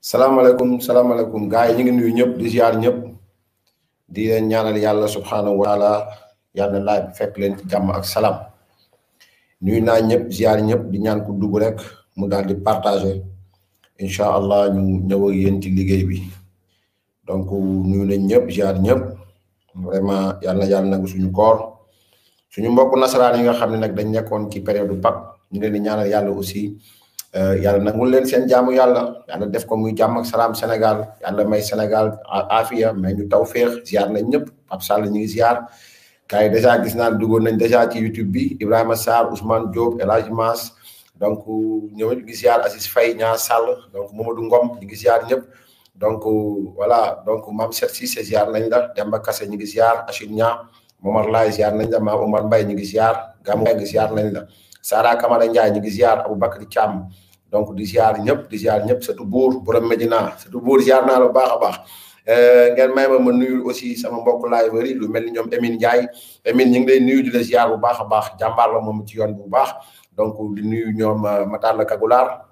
salaamaaleykum gars yi ñu ngi nuyu ñëpp di ziar ñëpp di leen ñaanal yàlla subhanahu wa taala yàlla laay fekk leen ci jàmm ak salaam nuyu naa ñëpp ziar ñëpp di ñaan ku dugg rek mu daal di partager incha allah ñu ñëw ak yéen ci liggéey bi donc nuyu nañ ñëpp ziar ñëpp vraiment yàlla nangu suñu koor suñu mbokk nasaraan yi nga xam ne nag dañ nekkoon ci période Pâques ñu leen di ñaanal yàlla aussi. yàlla nangul leen seen jaamu yàlla def ko muy jàmm ak salaam Sénégal yàlla may Sénégal afiya may ñu tawféex ziar nañ ñëpp Pape Sall ñu ngi ziar gars yi dèjà gis naa duggoon nañ dèjà ci YouTube bi Ibrahima Sarr Ousmane Diop El Hadj Mass donc ñëw ñu ngi ziar Assis Faye ñaa Sall donc Mamadou Ngom ñu ngi ziar ñëpp donc voilà donc Mame Cheikh Cissé ziar nañ la Demba Kassé ñu ngi ziar Achille Nia Momar Laye ziar nañ la Mame Omar Mbaye ñu ngi ziar Gamou Mbengue ziar nañ la Sara Kamara Ndiaye ñu ngi ziar Aboubacry Thiam donc di ziar ñëpp surtout buur borom Medina surtout buur ziar naa la baax a baax ngeen may ma nuyu aussi sama mbokk laay bëri lu mel ni ñoom Emine Ndiaye Emine ñu ngi lay nuyu di la ziar bu baax a baax jàmbaar la moom ci yoon bu baax donc di nuyu ñoom Matar la Kagulaar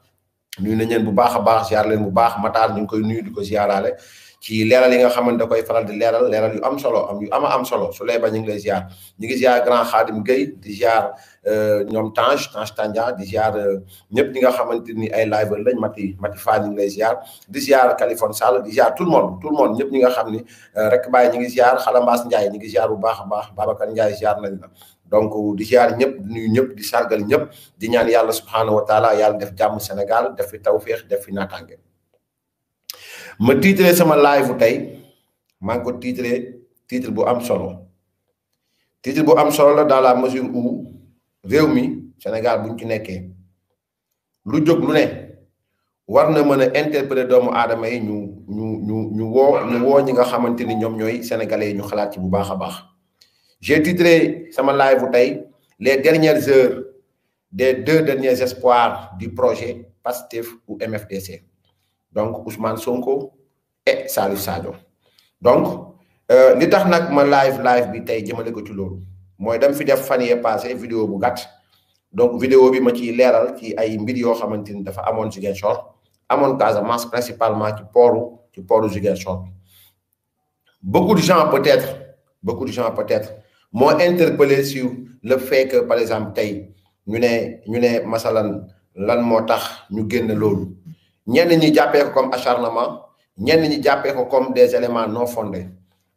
nuyu nañ leen bu baax a baax ziar leen bu baax Matar ñu ngi koy nuyu di ko ziaraale ci leeral yi nga xamante da koy faral di leeral yu am solo am solo su lay ba ñu ngi lay ziar ñu ngi ziar grand Khadim Gueye di ziar ñoom Tange Tandia di ziar ñëpp ñi nga xamante ni ay live lañ Mati Fall ñu ngi lay ziar di ziar Californie Sall di ziar tout le monde ñëpp ñi nga xam ni rek bàyyi ñu ngi ziar Xalambaas Ndiaye ñu ngi ziar bu baax a baax Babacar Ndiaye ziar nañ la donc di ziar ñëpp di nuyu ñëpp di sargal ñëpp di ñaan yàlla subhanahu wa taala yàlla def jàmm Sénégal def fi tawféex def fi naataange ma titré sama live tey maa ngi ko titre bu am solo la dans la mesure où réew mi Sénégal buñ ci nekkee lu jóg lu ne war na mën a interpeller doomu aadama yi ñu woo ñi nga xamante ni ñoom ñooy sénégalais yi ñu xalaat ci bu baax a baax j'ai titré sama live bu tey les dernières heures des 2 derniers espoirs du projet PASTEF ou MFDC donc Ousmane Sonko et Salif Sadio donc li tax nag ma live bi tey jëmale ko ci loolu mooy dama fi def fan yee passé vidéo bu gàtt donc vidéo bi ma ciy leeral ci ay mbir yoo xamante ni dafa amoon Ziguinchor amoon Casamance principalement ci pooru Ziguinchor bi beaucoup de gens peut-être moo interpellé sur le fait que par exemple tey ñu ne masalan lan moo tax ñu génn loolu ñenn ñi jàppee ko comme acharnement ñenn ñi jàppee ko comme des éléments non fondés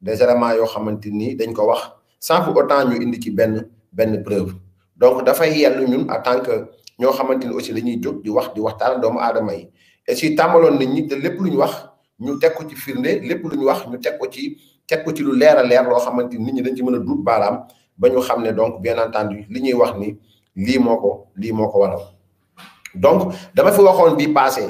des éléments yoo xamante ni dañ ko wax sans pour autant ñu indi ci benn preuve donc dafay yellu ñun en tant que ñoo xamante ni aussi dañuy jóg di waxtaan doomu aadama yi et si tàmbaloon nañ ñi te lépp lu ñu wax ñu teg ko ci firnde lépp lu ñu wax ñu teg ko ci lu leer a leer loo xamante ni nit ñi dañ ci mën a dut baaraam ba ñu xam ne donc bien entendu li ñuy wax ni lii moo ko waral donc dama fi waxoon bi passé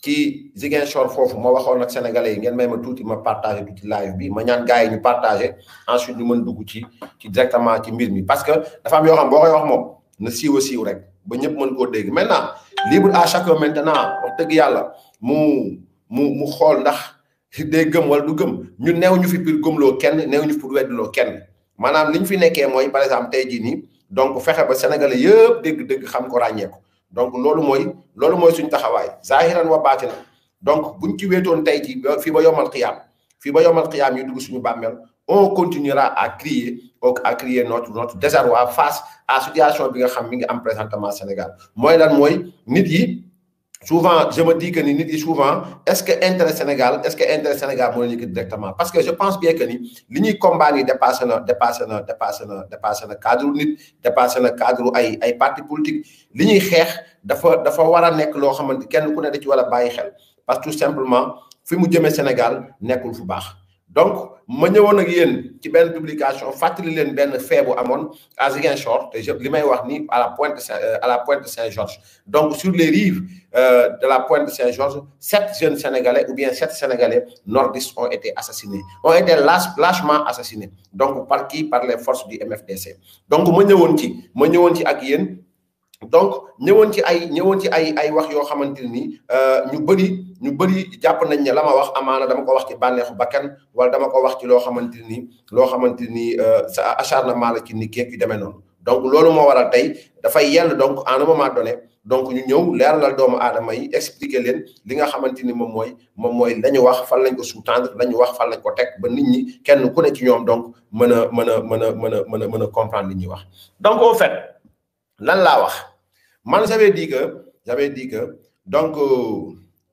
ci Ziguinchor foofu ma waxoon ak sénégalais yi ngeen may ma tuuti ma partagé tuuti live bi ma ñaan gars yi ñu partagé ensuite ñu mën dugg ci directement ci mbir mi parce que dafa am yoo xam boo koy wax moom na siiw rek ba ñëpp mën koo dégg maintenant libre à chacun maintenant wax dëgg yàlla mu xool ndax day gëm wala du gëm ñun neew ñu fi pour gëmloo kenn neew ñu fi pour weddiloo kenn maanaam li ñu fi nekkee mooy par exemple tey jii nii donc fexe ba sénégalais yëpp dégg xam ko ràññee ko donc loolu mooy suñu taxawaay zahiran wa baatinan donc buñ ci wéetoon tey ci fii ba yomal xiyaam ñu dugg suñu bàmmeel on continuera à crier notre désarroi face à situation bi nga xam mi ngi am présentement Sénégal mooy lan mooy nit yi souvent je me dis que ni nit yi souvent est-ce que intérêt Sénégal moo la ñu directement parce que je pense bien que ni li ñuy combat yi dépassé na cadre nit dépassé na cadre ay parti politique li ñuy xeex dafa war a nekk loo xamante kenn ku ne da ci war a bàyyi xel parce que tout simplement fi mu jëmee Sénégal nekkul fu baax donc ma ñëwoon ak yéen ci benn publication fàttali leen benn fait bu amoon à Ziguinchor te li may wax ni à la pointe de Saint-Georges donc sur les rives de la pointe de Saint-Georges 7 jeunes sénégalais ou bien 7 sénégalais nordistes ont été lâchement assassinés donc par les forces du MFDC donc ma ñëwoon ci ak yéen donc ñëwoon ci ay wax yoo xamante ni ñu bëri jàpp nañ ne la ma wax amaana dama ko wax ci bànneexu bakkan wala dama ko wax ci loo xamante ni sa acharnement la ci nit keek yu demee noonu donc loolu moo waral tey dafay yell donc à un moment donné donc ñu ñëw leeralal doomu aadama yi expliquer leen li nga xamante ni moom mooy la ñu wax fan lañ ko sous-tendre la ñu wax fan lañ ko teg ba nit ñi kenn ku ne ci ñoom donc mën a comprendre li ñuy wax. donc au fait lan laa wax man j'avais dit que donc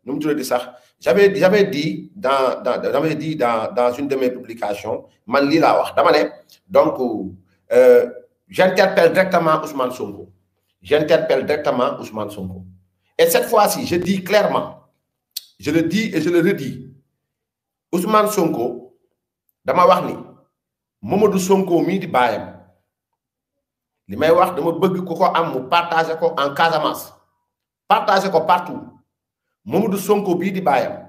nu mu tuddati sax j'avais dit dans une de mes publications man lii laa wax dama ne donc j'interpelle directement Ousmane Sonko. J'interpelle directement Ousmane Sonko. Et cette fois-ci, je dis clairement, je le dis et je le redis, Ousmane Sonko, dama wax ni Mamadou Sonko mii di baayam li may wax dama bëgg ku ko am mu partager ko en Casamance, partager ko partout. Mamadou Sonko bii di baayam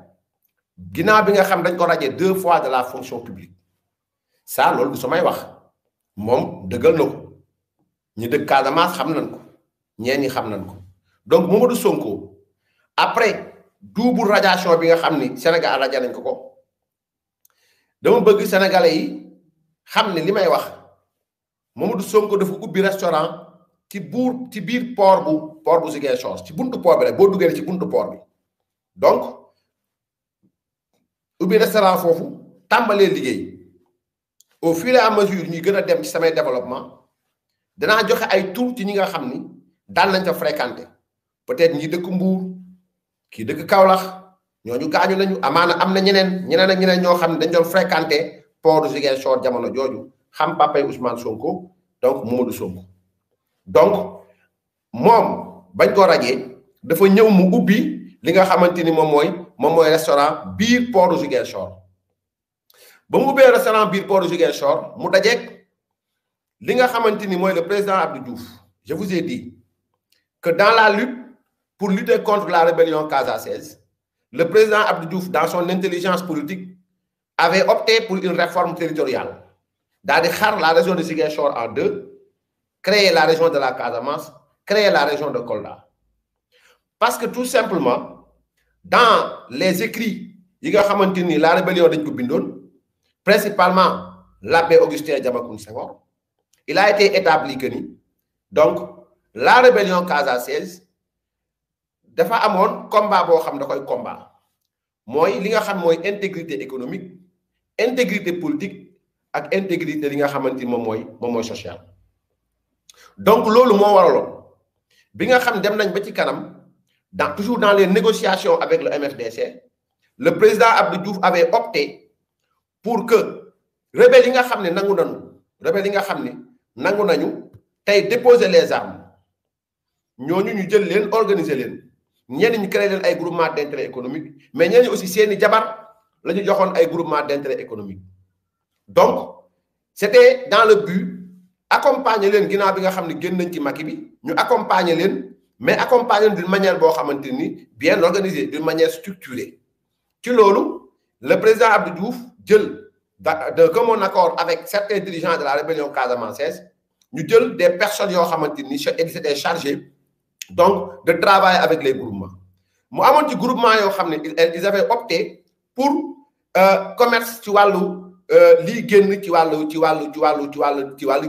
ginnaaw bi nga xam dañ ko radié 2 fois de la fonction publique ça loolu du samay wax moom dëggal na ko ñi dëkk Casamance xam nañ ko ñeen ñi xam nañ ko donc Mamadou Sonko après double radiation bi nga xam ni Sénégal rajo nañ ko dama bëgg sénégalais yi xam ne li may wax Mamadou Sonko dafa ubbi restaurant ci biir port bu Ziguinchor ci buntu port bi rek boo duggee ci buntu port bi donc ubbi restaurant foofu tàmbalee liggéey au fur et à mesure ñuy gën a dem ci samay développement danaa joxe ay tur ci ñi nga xam ni daan nañ fa fréquenter peut-être ñi dëkk Mbour kii dëkk Kaolack ñooñu gaañu nañu amaana am na ñeneen ak ñeneen ñoo xam ne dañ doon fréquenter port de Ziguinchor jamono jooju xam papay Ousmane Sonko donc Mamadou Sonko donc moom bañ ko rajee dafa ñëw mu ubbi li nga xamante ni moom mooy restaurant biir port de Ziguinchor ba mu ubbee restaurant biir port de Ziguinchor mu dajeek li nga xamante ni mooy le président Abdou Diouf. Je vous ai dit que dans la lutte pour lutter contre la rébellion casaçaise, le président Abdou Diouf, dans son intelligence politique, avait opté pour une réforme territoriale. Dans la région de Ziguinchor en 2, créer la région de la Casamance, créer la région de Kolda. Parce que tout simplement, dans les écrits, la rébellion de Koubindoun, principalement l'abbé Augustin Diamacoune Senghor, il a été établi que donc la rébellion casaçaise dafa amone combat bo xam da koy combat moy li nga xam moy intégrité économique, intégrité politique ak intégrité li nga xamanteni mom moy social. Donc lolu mo waralon bi nga xam dem nañ ba ci kanam toujours dans les négociations avec le MFDC, le président Abdou Diouf avait opté pour que rebelles yi nga xam ne nangu nañu tay déposer les armes ñooñu ñu jël leen organiser leen ñenn ñu créer leen ay groupement d'intérêt économique mais ñenn aussi seeni jabar la ñu joxoon ay groupement d'intérêt économique. Donc c'était dans le but accompagner leen ginnaaw bi nga xam ne génn nañ ci Macky bi ñu accompagner leen mais accompagner d'une manière boo xamante ni bien organisée, d'une manière structurée. Ci loolu le président Abdou Diouf jël de commun accord avec certains dirigeants de la rébellion casamançaise ñu jël des personnes yoo xamante ni étaient chargées donc de travailler avec les groupements mu amoon ci groupement yoo xam ne ils avaient opté pour commerce ci wàllu lii génn ci wàllu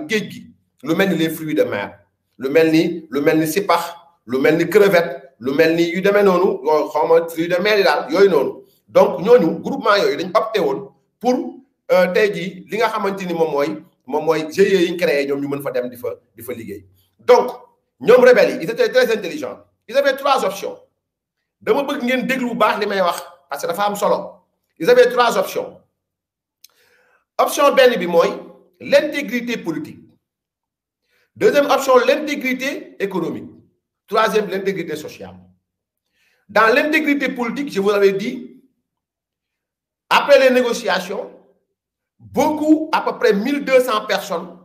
géej gi lu mel ni les fruits de mer lu mel ni sipax lu mel ni crevette lu mel ni yu demee noonu yoo xawma fruits de mer yi daal yooyu noonu donc ñooñu groupement yooyu dañ opté woon pour tey jii li nga xamante ni moom mooy GIE yi ñu créé ñoom ñu mën fa dem di fa liggéey. Donc ñoom rebelles yi ils étaient très intelligents, ils avaient 3 options dama bëgg ngeen déglu bu baax li may wax parce que dafa am solo. Ils avaient 3 options. Option benn bi mooy l'intégrité politique, deuxième option l'intégrité économique, troisième l'intégrité sociale. Dans l'intégrité politique, je vous l'avais dit, après les négociations, beaucoup, à peu près 1200 personnes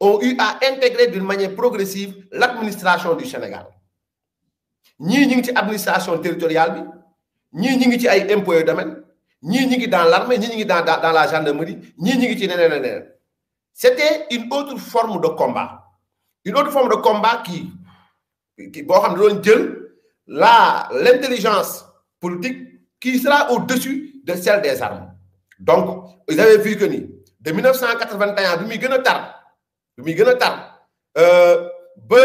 ont eu à intégrer d'une manière progressive l'administration du Sénégal. Ñii ñi ngi ci administration territoriale bi, ñii ñi ngi ci ay impôts et domaines, ñii ñi ngi dans l'armée, ñii ñi ngi dans la gendarmerie, ñii ñi ngi ci neneen. C'était une autre forme de combat. Une autre forme de combat qui boo xam ne doon jël l'intelligence politique qui sera au-dessus de celle des armes. Donc, ils avaient vu que ni de 1981 bi muy gën a tar ba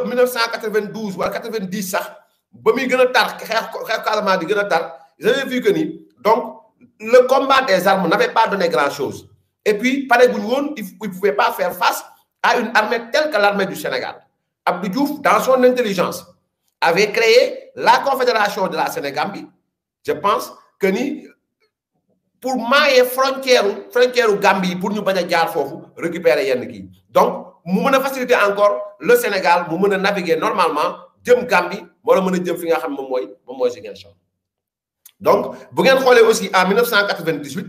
1992 wala 90 sax ba muy gën a tar xeex Casamance di gën a tar j'avais vu que ni donc le combat des armes n'avait pas donné grand chose et puis pare guñu woon il pouvait pas faire face à une armée telle que l'armée du Sénégal. Abdou Diouf dans son intelligence avait créé la confédération de la Sénégambie. Je pense que ni pour mailler frontière Gambie pour ñu bañ a jaar foofu récupérer yenn kii donc mu mën a faciliter encore le Sénégal mu mën a naviguer normalement jëm Gambie wala mën a jëm fi nga xam moom mooy Ziguinchor. Donc bu ngeen xoolee aussi en 1998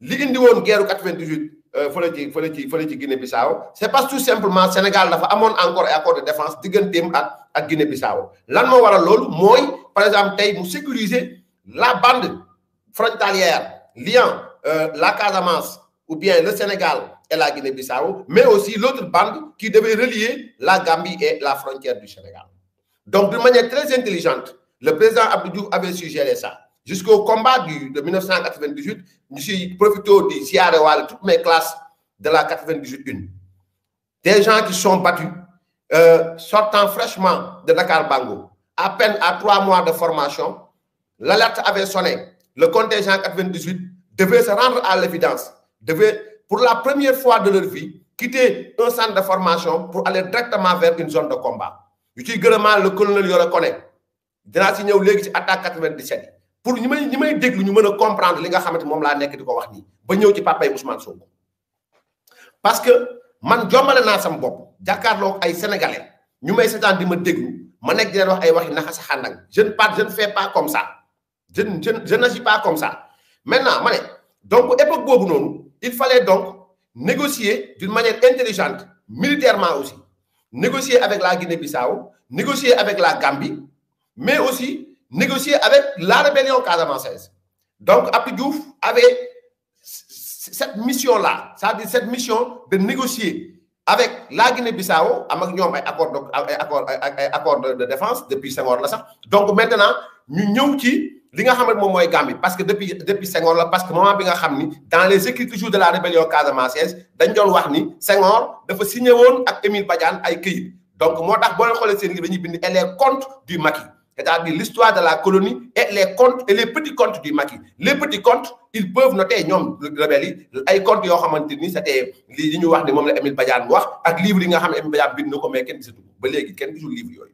li indi woon guerre 98 fële ci Guinée-Bissau c'est parce que tout simplement Sénégal dafa amoon encore ay accord de défense digganteem ak Guinée-Bissau lan moo waral loolu mooy par exemple tey mu sécuriser la bande frontalière liant la Casamance ou bien le Sénégal et la Guinée-Bissau, mais aussi l'autre bande qui devait relier la Gambie et la frontière du Sénégal. Donc, d'une manière très intelligente, le président Abdou Diouf avait suggéré ça. Jusqu'au combat de 1998, je suis profité du Siarewal, toutes mes classes de la 98-1. Des gens qui sont battus, sortant fraîchement de Dakar Bango, à peine à 3 mois de formation, l'alerte avait sonné. Le contingent 98 devait se rendre à l'évidence, devait, pour la première fois de leur vie, quitter un centre de formation pour aller directement vers une zone de combat. Je suis le colonel Yoro Kone. Dinaa si ñëw léegi ci attaque 97 pour ñi may déglu ñu mën a comprendre li nga xamante moom laa nekk di ko wax nii ba ñëw ci papay Ousmane Sonko parce que man jombale naa sama bopp jàkkaarloo ay sénégalais ñu may seetaan di ma déglu ma nekk di leen wax ay waxi naxa sa xàndang je ne fais pas comme ça je n'agis pas comme ça maintenant ma ne donc époque boobu noonu il fallait donc négocier d'une manière intelligente militairement aussi négocier avec la Guinée-Bissau négocier avec la Gambie mais aussi négocier avec la rébellion casamançaise. Donc, Abdou Diouf avait cette mission-là, c'est-à-dire cette mission de négocier avec la Guinée-Bissau, avec nous accord de défense depuis Senghor là ça. Donc maintenant, nous sommes qui li nga xamante moom mooy Gambie parce que depuis Senghor la parce que moment bi nga xam ni dans les écrits toujours de la rébellion casamançaise dañ doon wax ni Senghor dafa signé woon ak Émile Badiane ay këyit donc moo tax boo leen xoolee seen livre dañuy bind et les comptes du Maquis. C'est-à-dire l'histoire de la colonie et les comptes et les petits comptes du Maquis. Les petits comptes, ils peuvent noter, ñoom rebelles yi ay comptes yoo xamante ni c'était li ñu wax ne moom la Émile Badiane wax ak livre yi nga xam ne Émile Badiane bind na ko mais kenn gisatu ko ba léegi kenn gisul livre yooyu.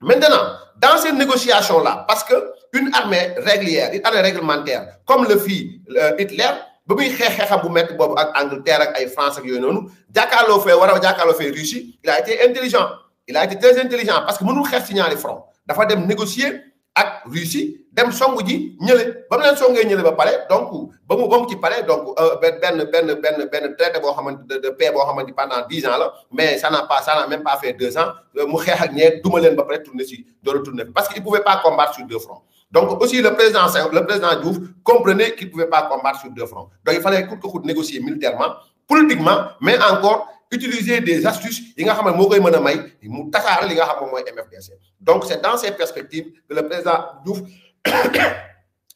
Maintenant, dans ces négociations-là, parce que une armée régulière, une armée réglementaire, comme le fit Hitler, ba muy xeexam bu métti boobu ak Angleterre ak ay France ak yooyu noonu jàkkaarloo fee war a jàkkaarloo fee Russie, il a été intelligent. Il a été très intelligent parce que mënul xeex ci ñaari front dafa dem négocier ak Russie dem songu ji ñële ba mu leen songee ñële ba pare donc ba mu ci pare donc benn traité boo xamante de paix boo xamante pendant 10 ans la mais ça n'a même pas fait 2 ans mu xeex ak ñee duma leen ba pare tourner si door a tourner parce que il pouvait pas combattre sur 2 fronts donc aussi le président Diouf comprenait qu'il pouvait pas combattre sur 2 fronts donc il fallait coûte que coûte négocier militairement politiquement mais encore utiliser des astuces yi nga xam ne moo koy mën a may mu tasaare li nga xam moom mooy MFDC donc c'est dans ces perspectives que le président Diouf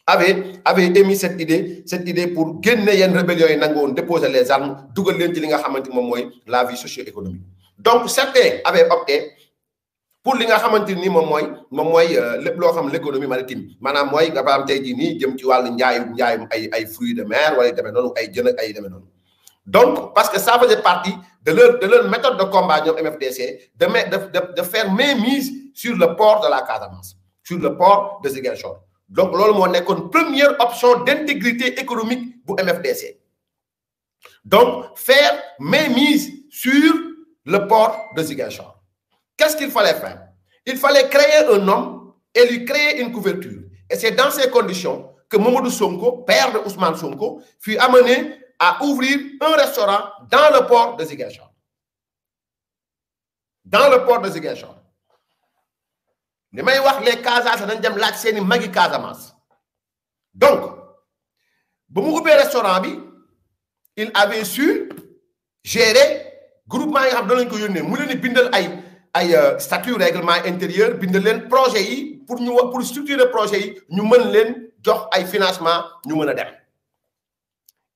avait émis cette idée pour génne yenn rébellions yi nangu woon déposer les armes dugal leen ci li nga xamante moom mooy la vie socio-économique donc certains avaient opté pour li nga xamante ni moom mooy lépp loo xam l'économie maritime maanaam mooy nga xam tey jii nii jëm ci wàllu njaayum ay fruits de mer wala demee noonu ay jën ak ay demee noonu donc parce que ça faisait partie de leur méthode de combat ñoom MFDC de faire mainmise sur le port de la Casamance sur le port de Ziguinchor donc loolu moo nekkoon première option d'intégrité économique bu MFDC donc faire mainmise sur le port de Ziguinchor. Qu'est-ce qu'il fallait faire? Il fallait créer un homme et lui créer une couverture et c'est dans ces conditions que Mamadou Sonko, père de Ousmane Sonko, fut amené à ouvrir un restaurant dans le port de Ziguinchor. Dans le port de Ziguinchor. Les Casamance dañ dem laaj seeni magi Casamance. Donc, ba mu ubbee restaurant bi, il avait su gérer groupement yi xam dañ ko yónnee mu leen di bindal ay statut règlement intérieur bindal leen projet yi pour structurer projet yi ñu mën leen jox ay financement ñu mën a dem.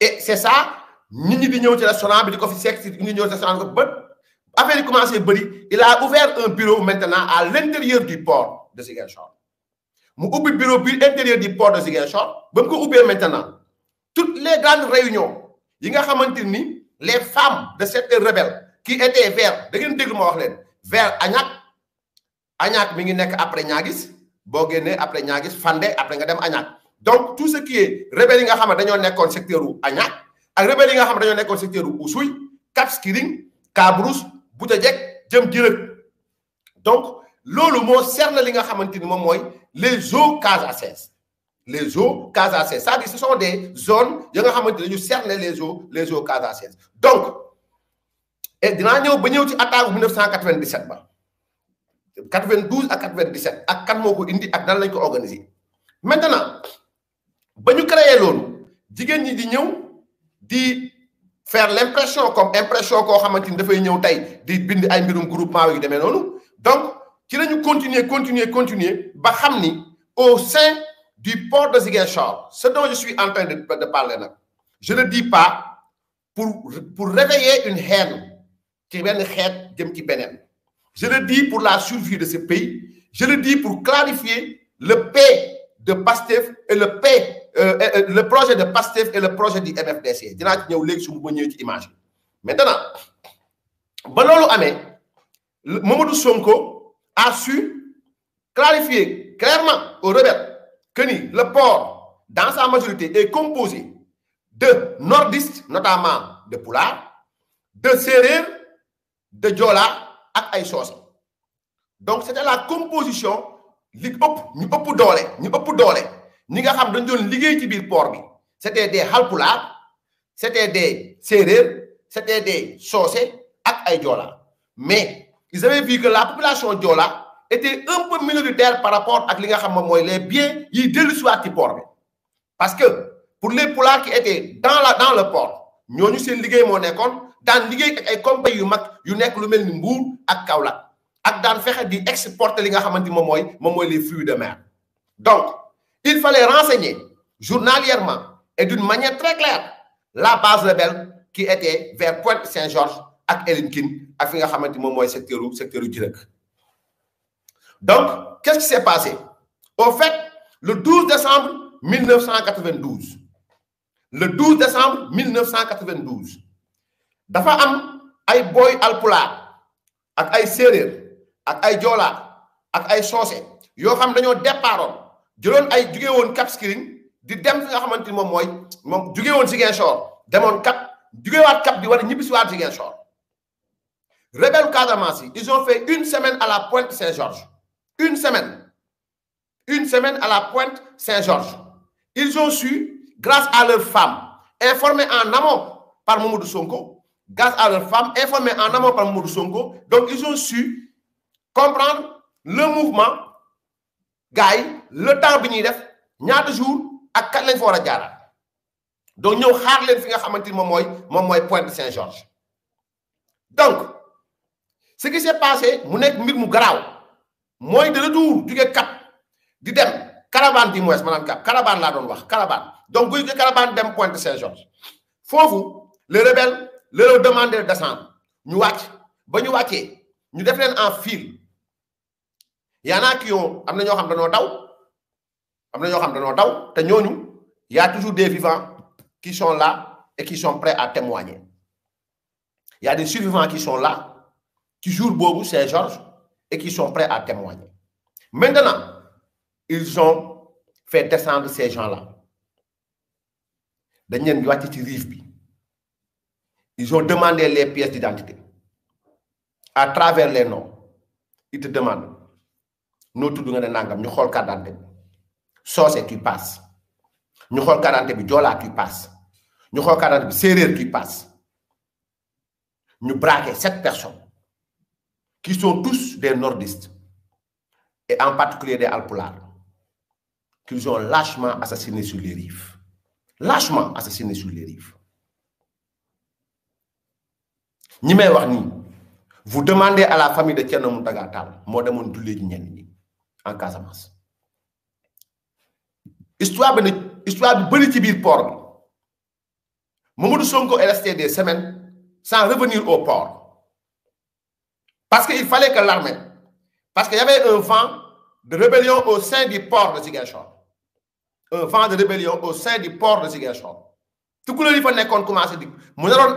Et c'est ça nit ñi di ñëw ci restaurant bi di ko fi sekk ci ñi ñëw ci restaurant ba affaire yi commencé bëri il a ouvert un bureau maintenant à l'intérieur du port de Ziguinchor mu ubbi bureau bi intérieur du port de Ziguinchor ba mu ko ubbee maintenant toutes les grandes réunions yi nga xamante ni les femmes de cette rebelle qui étaient vers da ngeen déglu ma wax leen vers Agnac mi ngi nekk après Niaguis boo génnee après Niaguis Fandé après nga dem Agnac donc tout ce qui est rebelle yi nga xam ne dañoo nekkoon secteur u Agnac ak rebelle yi nga xam ne dañoo nekkoon secteur u Oussouye Cap Skirring Kabrousse Boutadiek jëm Djirëk donc loolu moo cerne li nga xamante ni moom mooy les eaux Casases les eaux Casases c'est-à-dire ce sont des zones yi nga xamante ni dañu cerner les eaux Casases donc et dinaa ñëw ba ñëw ci attaque 1997 ba 92 ak 97 ak kan moo ko indi ak nan lañ ko organiser maintenant ba ñu créé loolu jigéen ñi di ñëw di faire l'impression comme impression koo xamante ni dafay ñëw tey di bind ay mbirum groupement yu demee noonu donc ci la ñu continuer ba xam ni au sein du port de Ziguinchor ce dont je suis en train de parler nag je ne dis pas pour réveiller une haine ci benn xeet jëm ci beneen je le dis pour la survie de ce pays je le dis pour clarifier le P de Pastef et le projet de Pastef et le projet du MFDC dinaa ci ñëw léegi su ma ñëwee ci image maintenant ba loolu amee Mamadou Sonko a su clarifier clairement aux rebelles que ni le port dans sa majorité est composé de nordistes notamment de Pulaar de Séeréer de Joola ak ay Soose donc c'était la composition li ñu ëpp doole ñi nga xam dañu doon liggéey ci biir port bi c'était des Halpulaar c'était des Séeréer c'était des Soose ak ay Joola mais ils avaient vu que la population Joola était un peu minoritaire par rapport ak li nga xam moom mooy les biens yi dellu siwaat ci port bi parce que pour les Pulaar qui étaient dans le port ñooñu seen liggéey moo nekkoon daan liggéey ak ay compagnie yu mag yu nekk lu mel ni Mbour ak Kaolack ak daan fexe di exporter li nga xamante ni moom mooy les fruits de mer donc il fallait renseigner journalièrement et d'une manière très claire la base rebelle qui était vers Pointe-Saint-Georges ak Elinkine ak fi nga xamante ni moom mooy secteur u Djirëk donc qu'est-ce qui s'est passé au fait le 12 décembre 1992 dafa am ay boy Alpulaar ak ay Séeréer ak ay Joola ak ay Soose yoo xam dañoo départoon jëloon ay jugee woon Cap Skirring di dem fi nga xamante ni moom jugee woon Ziguinchor demoon Cap jugeewaat Cap di war a ñibbisiwaat Ziguinchor rebelle Casamance yi ils ont fait une semaine à la Pointe-Saint-Georges une semaine à la Pointe-Saint-Georges ils ont su grâce à leurs femmes informées en amont par Mamadou Sonko grâce à leurs femmes informées en amont par Mamadou Sonko donc ils ont su comprendre le mouvement gars yi le temps bi ñuy def ñaata jours ak kat lañ fa war a jaaraat donc ñëw xaar leen fi nga xamante ni moom mooy Pointe-Saint-Georges donc ce qui s'est passé mu nekk mbir mu garaaw mooy de retour jóge Cap di dem caravane du moins maanaam Cap caravane laa doon wax caravane donc buy jóge caravane dem Pointe-Saint-Georges foofu les rebelles leur demander de descendre ñu wàcc ba ñu wàccee ñu def leen en file y en a qui ont am na ñoo xam dañoo daw te ñooñu y a toujours des vivants qui sont là et qui sont prêts à témoigner y a des survivants qui sont là ci jour boobu Saint-Georges et qui sont prêts à témoigner maintenant ils ont fait descendre ces gens-là dañ leen wàcc ci rive bi ils ont demandé les pièces d'identité à travers les noms ils te demandent noo tudd nga ne nangam ñu xool carte d'identité Soose tu passes ñu xool carte d'identité bi Joola tu passes ñu xool carte d'identité bi Séeréer tu passes ñu braqué 7 personnes qui sont tous des nordistes et en particulier des Alpulaar qu'ils ont lâchement assassinés sur les rives ñi may wax nii vous demandez à la famille de Thierno Mountaga Tall moo demoon jullee ji ñenn ñi en Casamance histoire bi bëri ci biir port bi Mamadou Sonko est resté des semaines sans revenir au port Parce qu'il fallait que l'armée, parce qu'il y avait un vent de rébellion au sein du port de Ziguinchor. Un vent de rébellion au sein du port de Ziguinchor. Tout le monde a commencé à dire, mu naroon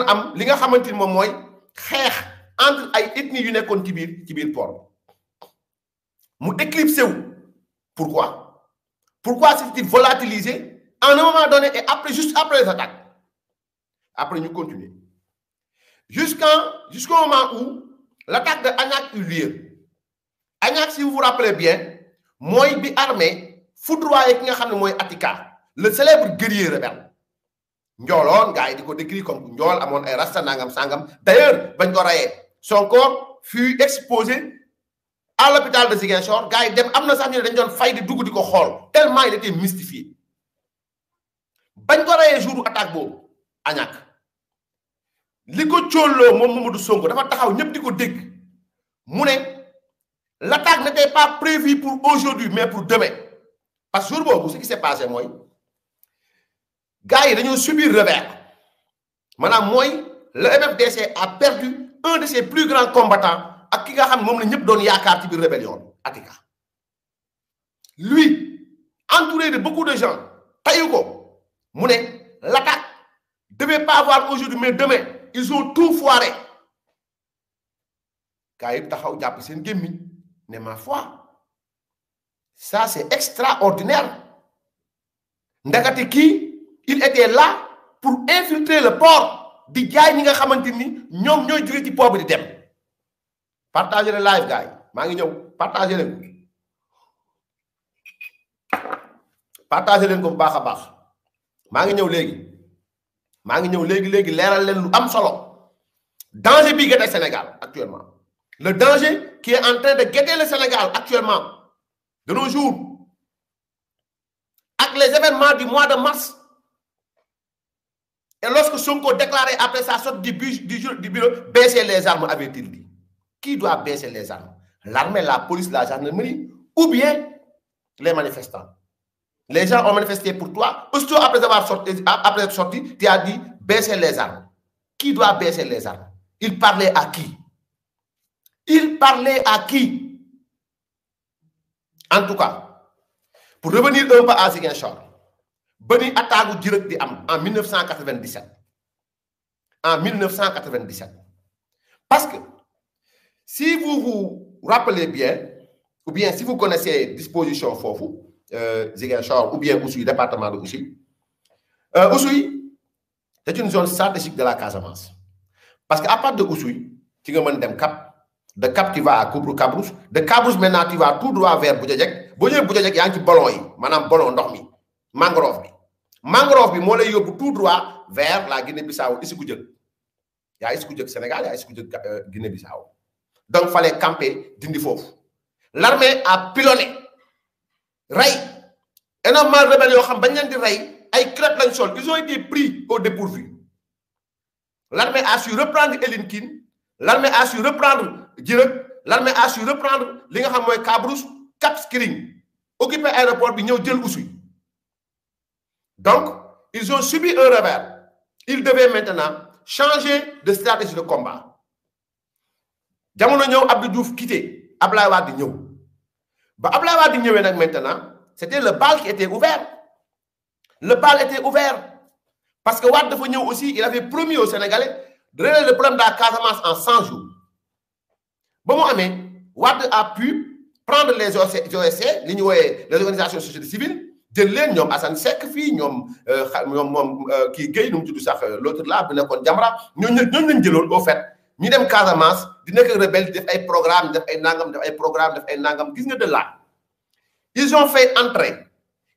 am li nga xamante ni moom mooy xeex entre ay ethnies yu nekkoon ci biir port mu éclipsé wu. Pourquoi s'est-il volatilisé à un moment donné et après, juste après les attaques? Après, nous continuons. Jusqu'au moment où l'attaque de Agnac eut lieu. Agnac, si vous vous rappelez bien, moi, bi armé, foudroyé ki nga xam ne mooy Atika, le célèbre guerrier rebelle. Ndiolone, gars yi di ko décrit comme Ndiol amoon ay rasta nangam sangam. D'ailleurs, bañ ko rayé, son corps fut exposé à l'hôpital de Ziguinchor. Gars yi dem am na sax ñu dañ doon fay di dugg di ko xool tellement il était mystifié. Bañ ko rayé jour attaque boobu Agnac li ko cóolloo moom Mamadou Sonko dafa taxaw ñëpp di ko dégg mu ne l'attaque n'était pas prévue pour aujourd'hui mais pour demain. Parce que jour boobu ce qui s'est passé mooy gars yi dañoo subir revers maanaam mooy le MFDC a perdu un de ses plus grands combattants ak ki nga xam moom la ñëpp doon yaakaar ci biir rébellion Atika. Lui entouré de beaucoup de gens tayu ko mu ne l'attaque devait pas avoir aujourd'hui mais demain ils ont tout foiré. Gars yi taxaw jàpp seen gémmiñ ne ma foi ça c'est extraordinaire ndagati kii il était là pour infiltrer le port di jaay ñi nga xamante ni ñoom ñooy jóge ci port bi di dem. Partagez le live gars yi maa ngi ñëw partagez leen ko bu baax a baax maa ngi ñëw léegi leeral leen lu am solo danger bi guette Sénégal actuellement le danger qui est en train de guetter le Sénégal actuellement de nos jours avec les événements du mois de mars et lorsque Sonko déclaré après sa sortie du bureau baisser les armes avait-il dit. Qui doit baisser les armes? L'armée, la police, la gendarmerie ou bien les manifestants? Les gens ont manifesté pour toi. Aussitôt après être sorti, tu as dit baisser les armes. Qui doit baisser les armes? Il parlait à qui? En tout cas, pour revenir un peu à Ziguinchor, Beni Atagu direct di am en 1997. En 1997. Parce que si vous vous rappelez bien, ou bien si vous connaissez disposition Fofu, Ziguinchor, ou bien Oussouye, département de Oussouye, Oussouye, c'est une zone stratégique de la Casamance. Parce qu'à part de Oussouye, tu vas dem Cap, de Cap tu vas à Cabrousse, de Cabrousse maintenant tu vas tout droit vers Boudjadjek. Boudjadjek, il y a un petit ballon, madame ballon dormi, mangrove. Mangrove, il y a tout droit vers la Guinée-Bissau, ici Goudjek. Il y a ici Goudjek Sénégal, il y a ici Goudjek Guinée-Bissau. Donc, il fallait camper d'Indi Fofu. L'armée a pilonné. Ray. Énormément de rebelles, ils ont été pris au dépourvu. L'armée a su reprendre Elinkin. L'armée a su reprendre Djirek. L'armée a su reprendre Cabrousse, Cap Skirring. Occuper l'aéroport, ils ont Oussouye. Donc, ils ont subi un revers. Ils devaient maintenant changer de stratégie de combat. Jamono ñëw Abdou Diouf quitté Ablaye Wade ñëw ba Ablaye Wade ñëwé nak maintenant c'était le bal qui était ouvert. Le bal était ouvert parce que Wade dafa ñëw aussi il avait promis aux Sénégalais de régler le problème de la Casamance en 100 jours. Ba mu amé Wade a pu prendre les OSC li ñu woyé les organisations société civile jël leen ñom Assane Seck fi ñom ki Gueye nu mu tuddu sax l'autre là bi nekkon Jamra ñoo lañ jëlone au fait ñu dem Casamance di nekk rebelle def ay programme def ay nangam gis nga de là ils ont fait entrer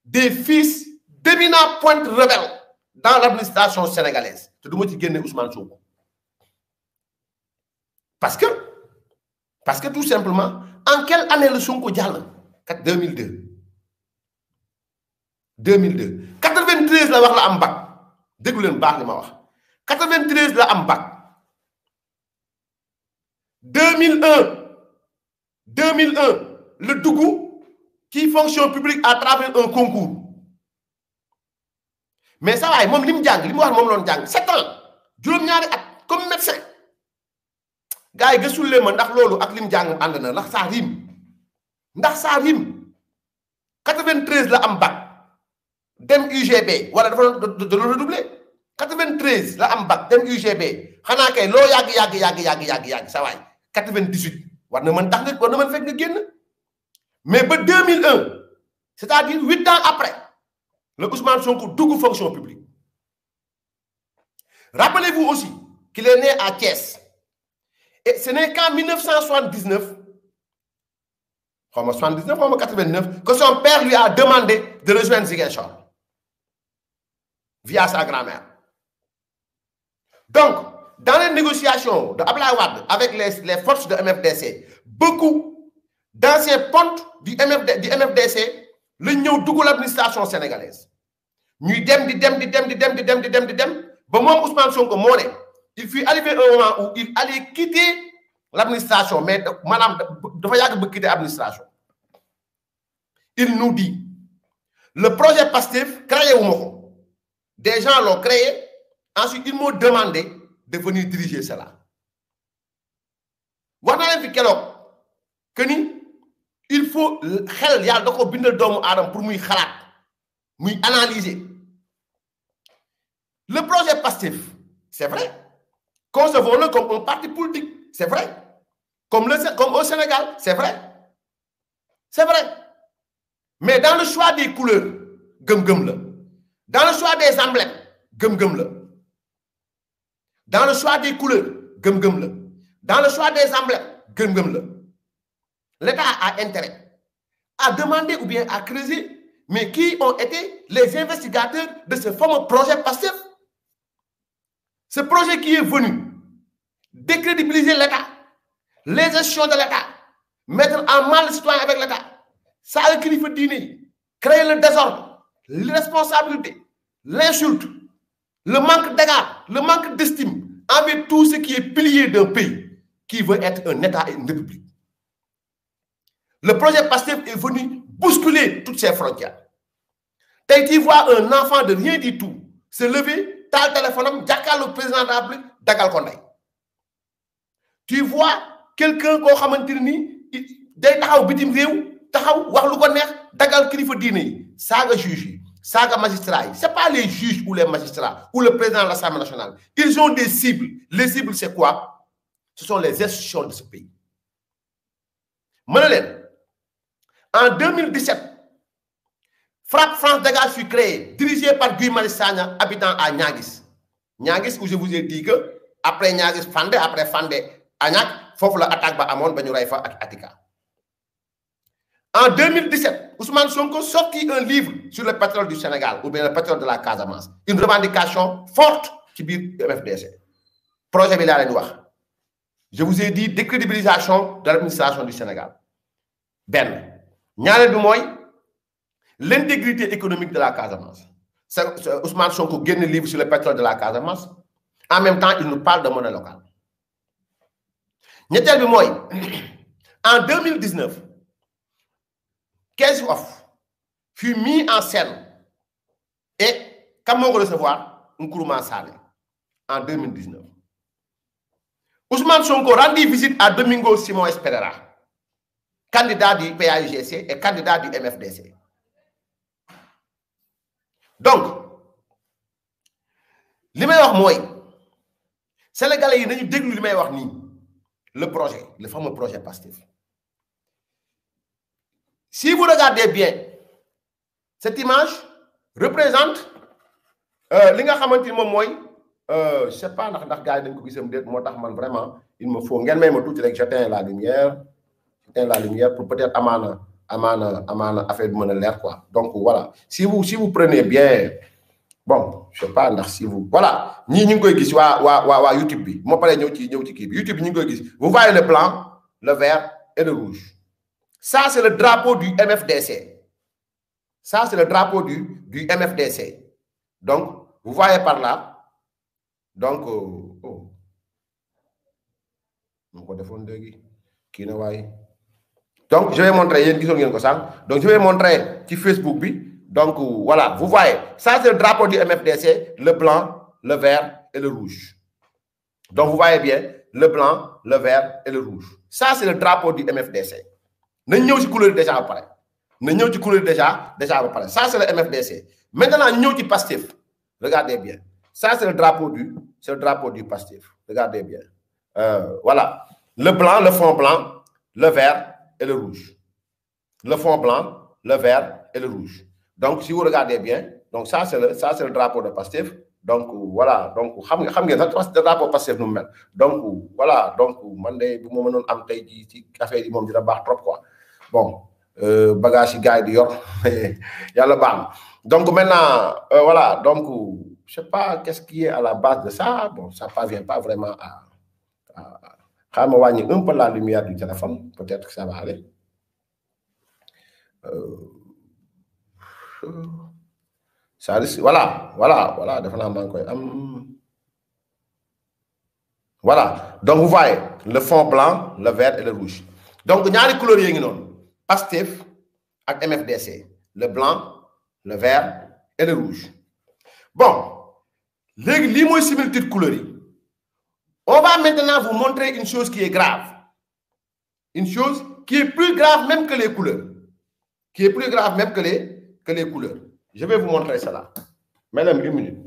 des fils d'éminents pointes rebelles dans l'administration sénégalaise te duma ci génne Ousmane Sonko parce que tout simplement en quelle année le Sonko jàll 2002 93 la wax la am bac déglu leen baax li ma wax 93 la am bac 2001 le Dougou qui fonction publique à travers un concours mais ça va moom li mu jàng li mu wax moom loon jàng 7 ans juróom-ñaari at comme médecin gars yi gësul leen ma ndax loolu ak lim jàng ànd na ndax ça rime ndax ça rime 93 la am bac dem UGB wala dafa doon redoubler 93 la am bac dem UGB xanaa kay loo yàgg sa waay 98 war na mën tax nga war na mën fekk nga génn mais ba 2001 c'est-à-dire 8 ans après le Ousmane Sonko dugg fonction publique. Rappelez-vous aussi qu'il est né à Thiès. Et ce n'est qu'en 1979, 89, que son père lui a demandé de rejoindre Ziguinchor via sa grand-mère. Donc, dans les négociations de Abdoulaye Wade avec les forces de MFDC, beaucoup d'anciens pontes du MFDC le ñëw dugg l'administration sénégalaise. ñuy dem di dem ba moom Ousmane Sonko moo ne il fut arrivé un moment où il allait quitter l'administration mais maanaam dafa yàgg ba quitter l'administration. Il nous dit le projet PASTEF créé wu ma ko des gens l'ont créé ensuite ils m'ont demandé de venir diriger cela. wax naa leen fi keroog que ni il faut xel yàlla da ko bindal doomu aadama pour muy xalaat muy analyser. Le projet PASTEF, c'est vrai. Concevons-le comme un parti politique, c'est vrai. Comme au Sénégal, c'est vrai. C'est vrai. Mais dans le choix des couleurs, gum-gum-le. Dans le choix des emblèmes, gum-gum-le. Dans le choix des couleurs, gum-gum-le. Dans le choix des emblèmes, gum-gum-le. L'État a intérêt à demander ou bien à creuser, mais qui ont été les investigateurs de ce fameux projet PASTEF. Ce projet qui est venu décrédibiliser l'État, les gestions de l'État, mettre en mal les citoyens avec l'État, ça a écrit dîner, créer le désordre, l'irresponsabilité, l'insulte, le manque d'égard, le manque d'estime envers tout ce qui est pilier d'un pays qui veut être un État et une république. Le projet PASTEF est venu bousculer toutes ces frontières. Tu vois un enfant de rien du tout se lever, t'as le téléphone, le président de la République, Dakal Konday. Tu vois quelqu'un qui a day taxaw bitim rew taxaw wax lu ko neex dagal kilifa diine yi saga juge yi saga magistrat yi c'est pas les juges ou les magistrats ou le président de l'Assemblée nationale, ils ont des cibles. Les cibles c'est quoi? Ce sont les institutions de ce pays. En 2017, Frappe France Dégage fut créé, dirigé par Guy Marius Sagna, habitant à Niaguis. Niaguis, où je vous ai dit que après Niaguis, Fandé, après Fandé, Agnac, faut la attaque ba amone ba ñu ray fa ak Atika. En 2017, Ousmane Sonko sortit un livre sur le pétrole du Sénégal ou bien le pétrole de la Casamance, une revendication forte qui bir MFDC. Projet bi la leen wax. Je vous ai dit décrédibilisation de l'administration du Sénégal. Ben, ñaareel bi moy l'intégrité économique de la Casamance. Ousmane Sonko gagne un livre sur le pétrole de la Casamance. En même temps, il nous parle de monnaie locale. En 2019, Caisse Off fut mis en scène et comment recevoir Nkrumah Sané en 2019. Ousmane Sonko rendit visite à Domingo Simon Pereira, candidat du PAIGC et candidat du MFDC. Donc, li may wax moy sénégalais yi nañu déglu li may wax ni le projet, le fameux projet PASTEF. Si vous regardez bien, cette image représente li nga xamanteni mom moy je sais pas ndax gaay dañ ko gisam det motax man vraiment il me faut ngeen may ma tout rek j'éteins la lumière pour peut-être amana affaire bi meuna leer quoi. Donc voilà, si vous prenez bien, bon je sais pas ndax si vous voilà ñi ñu ngi koy gis wa YouTube bi mo paré ñew ci kii bi YouTube bi ñu ngi koy gis. Vous voyez le blanc, le vert et le rouge. Ça c'est le drapeau du MFDC. Ça c'est le drapeau du MFDC. Donc vous voyez par là. Donc ko defon légui ki na way. Donc je vais montrer donc je vais montrer sur Facebook bi. Donc voilà, vous voyez, ça c'est le drapeau du MFDC, le blanc, le vert et le rouge. Donc vous voyez bien, le blanc, le vert et le rouge. Ça, c'est le drapeau du MFDC. Nous avons couleur déjà pareil. Nous avons couleur déjà pareil. Ça, c'est le MFDC. Maintenant, nous avons Pastef. Regardez bien. Ça, c'est le drapeau du Pastef. Regardez bien. Voilà. Le blanc, le fond blanc, le vert et le rouge. Le fond blanc, le vert et le rouge. Donc, si vous regardez bien, donc ça, c'est le drapeau de Pastef. Donc, voilà. Donc, le drapeau Pastef nous mêmes. Donc, voilà. Donc, trop quoi. Bon, bagage gars de yor, il y a le bam. Donc, maintenant, voilà. Donc, je ne sais pas qu'est-ce qui est à la base de ça. Bon, ça ne parvient pas vraiment à un peu la lumière du téléphone. Peut-être que ça va aller. Ça risque, voilà, voilà. Donc, vous voyez, le fond blanc, le vert et le rouge. Donc, il y a les couleurs qui sont Pastef et MFDC. Le blanc, le vert et le rouge. Bon, les similitudes couleurs. On va maintenant vous montrer une chose qui est grave. Une chose qui est plus grave même que les couleurs. Qui est plus grave même que les couleurs. Je vais vous montrer cela. Mesdames, une minute.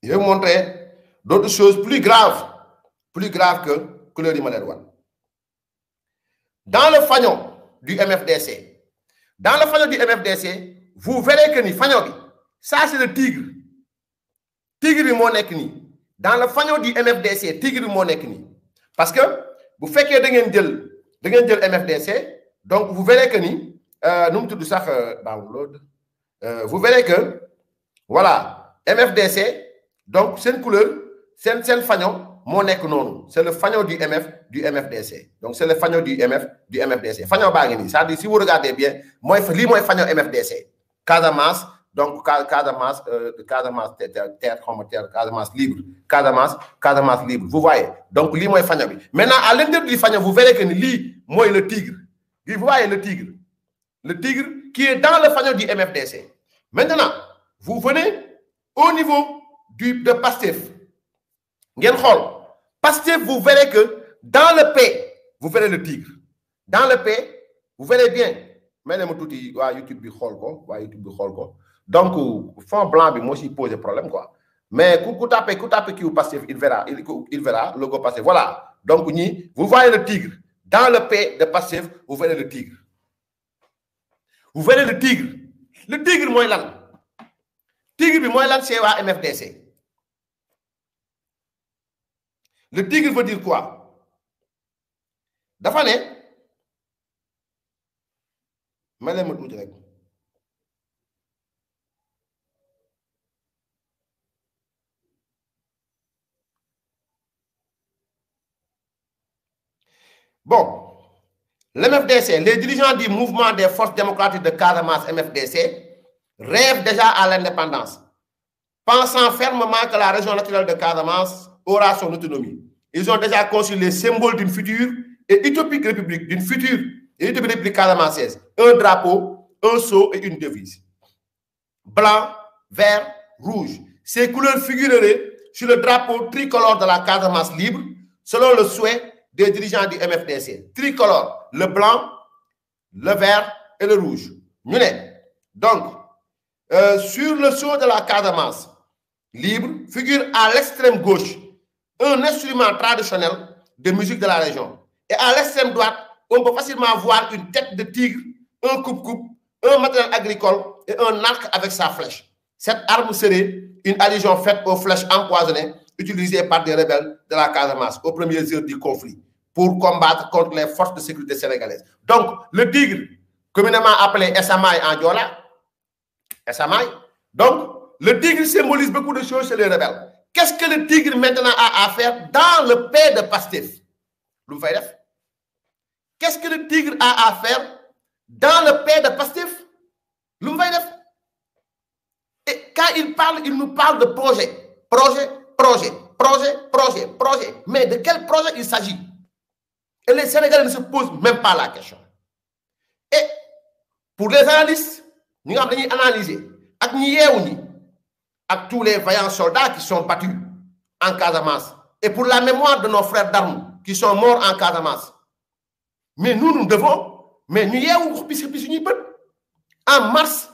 Je vais vous montrer d'autres choses plus graves que couleur du Malerwan. Dans le fanion du MFDC, vous verrez que ni fanion, ça c'est le tigre. Tigre du Monekni. Dans le fanion du MFDC, tigre du Monekni. Parce que vous faites que vous MFDC, donc vous verrez que ni, vous verrez que, voilà, MFDC, donc c'est une couleur, c'est le fanion. C'est le fanion du MFDC. Donc, c'est le fanion du MFDC. Fanion bagini. Ça dit, si vous regardez bien, moi, fanion MFDC. Casamance, donc, Casamance, Casamance libre. Casamance libre. Vous voyez? Donc, li moi fanion. Maintenant, à l'intérieur du fanion, vous verrez que li, moi, le tigre. Vous voyez le tigre. Le tigre qui est dans le fanion du MFDC. Maintenant, vous venez au niveau de Pastef. Pastef, vous verrez que dans le P, vous verrez le tigre. Dans le P, vous verrez bien. YouTube donc, fond blanc, moi aussi pose problème. Quoi. Mais quand tapez qui Pastef, il verra, logo Pastef. Voilà. Donc, vous voyez le tigre. Dans le P de Pastef, vous verrez le tigre. Vous verrez le tigre. Le tigre, moi, là. Tigre, moi, là, c'est MFDC. Le tigre veut dire quoi? Dafane, bon, l'MFDC, les dirigeants du mouvement des forces démocratiques de Casamance MFDC rêvent déjà à l'indépendance, pensant fermement que la région naturelle de Casamance aura son autonomie. Ils ont déjà conçu les symboles d'une future et utopique république, d'une future et utopique république casamançaise. Un drapeau, un sceau et une devise. Blanc, vert, rouge. Ces couleurs figureraient sur le drapeau tricolore de la Casamance libre, selon le souhait des dirigeants du MFDC. Tricolore, le blanc, le vert et le rouge. Donc, sur le sceau de la Casamance libre, figure à l'extrême gauche un instrument traditionnel de musique de la région. Et à l'extrême droite, on peut facilement voir une tête de tigre, un coupe-coupe, un matériel agricole et un arc avec sa flèche. Cette arme serait une allusion faite aux flèches empoisonnées utilisées par des rebelles de la Casamance aux premières heures du conflit pour combattre contre les forces de sécurité sénégalaises. Donc, le tigre, communément appelé Essamay en Diola, Essamay, donc, le tigre symbolise beaucoup de choses chez les rebelles. Qu'est-ce que le tigre maintenant a à faire dans le pays de Pastef? Qu'est-ce que le tigre a à faire dans le pays de Pastef? Et quand il parle, il nous parle de projet. Projet. Mais de quel projet il s'agit? Et les Sénégalais ne se posent même pas la question. Et pour les analystes, nous avons analysé avec tous les vaillants soldats qui sont battus en Casamance et pour la mémoire de nos frères d'armes qui sont morts en Casamance. Mais nous devons, mais nous en mars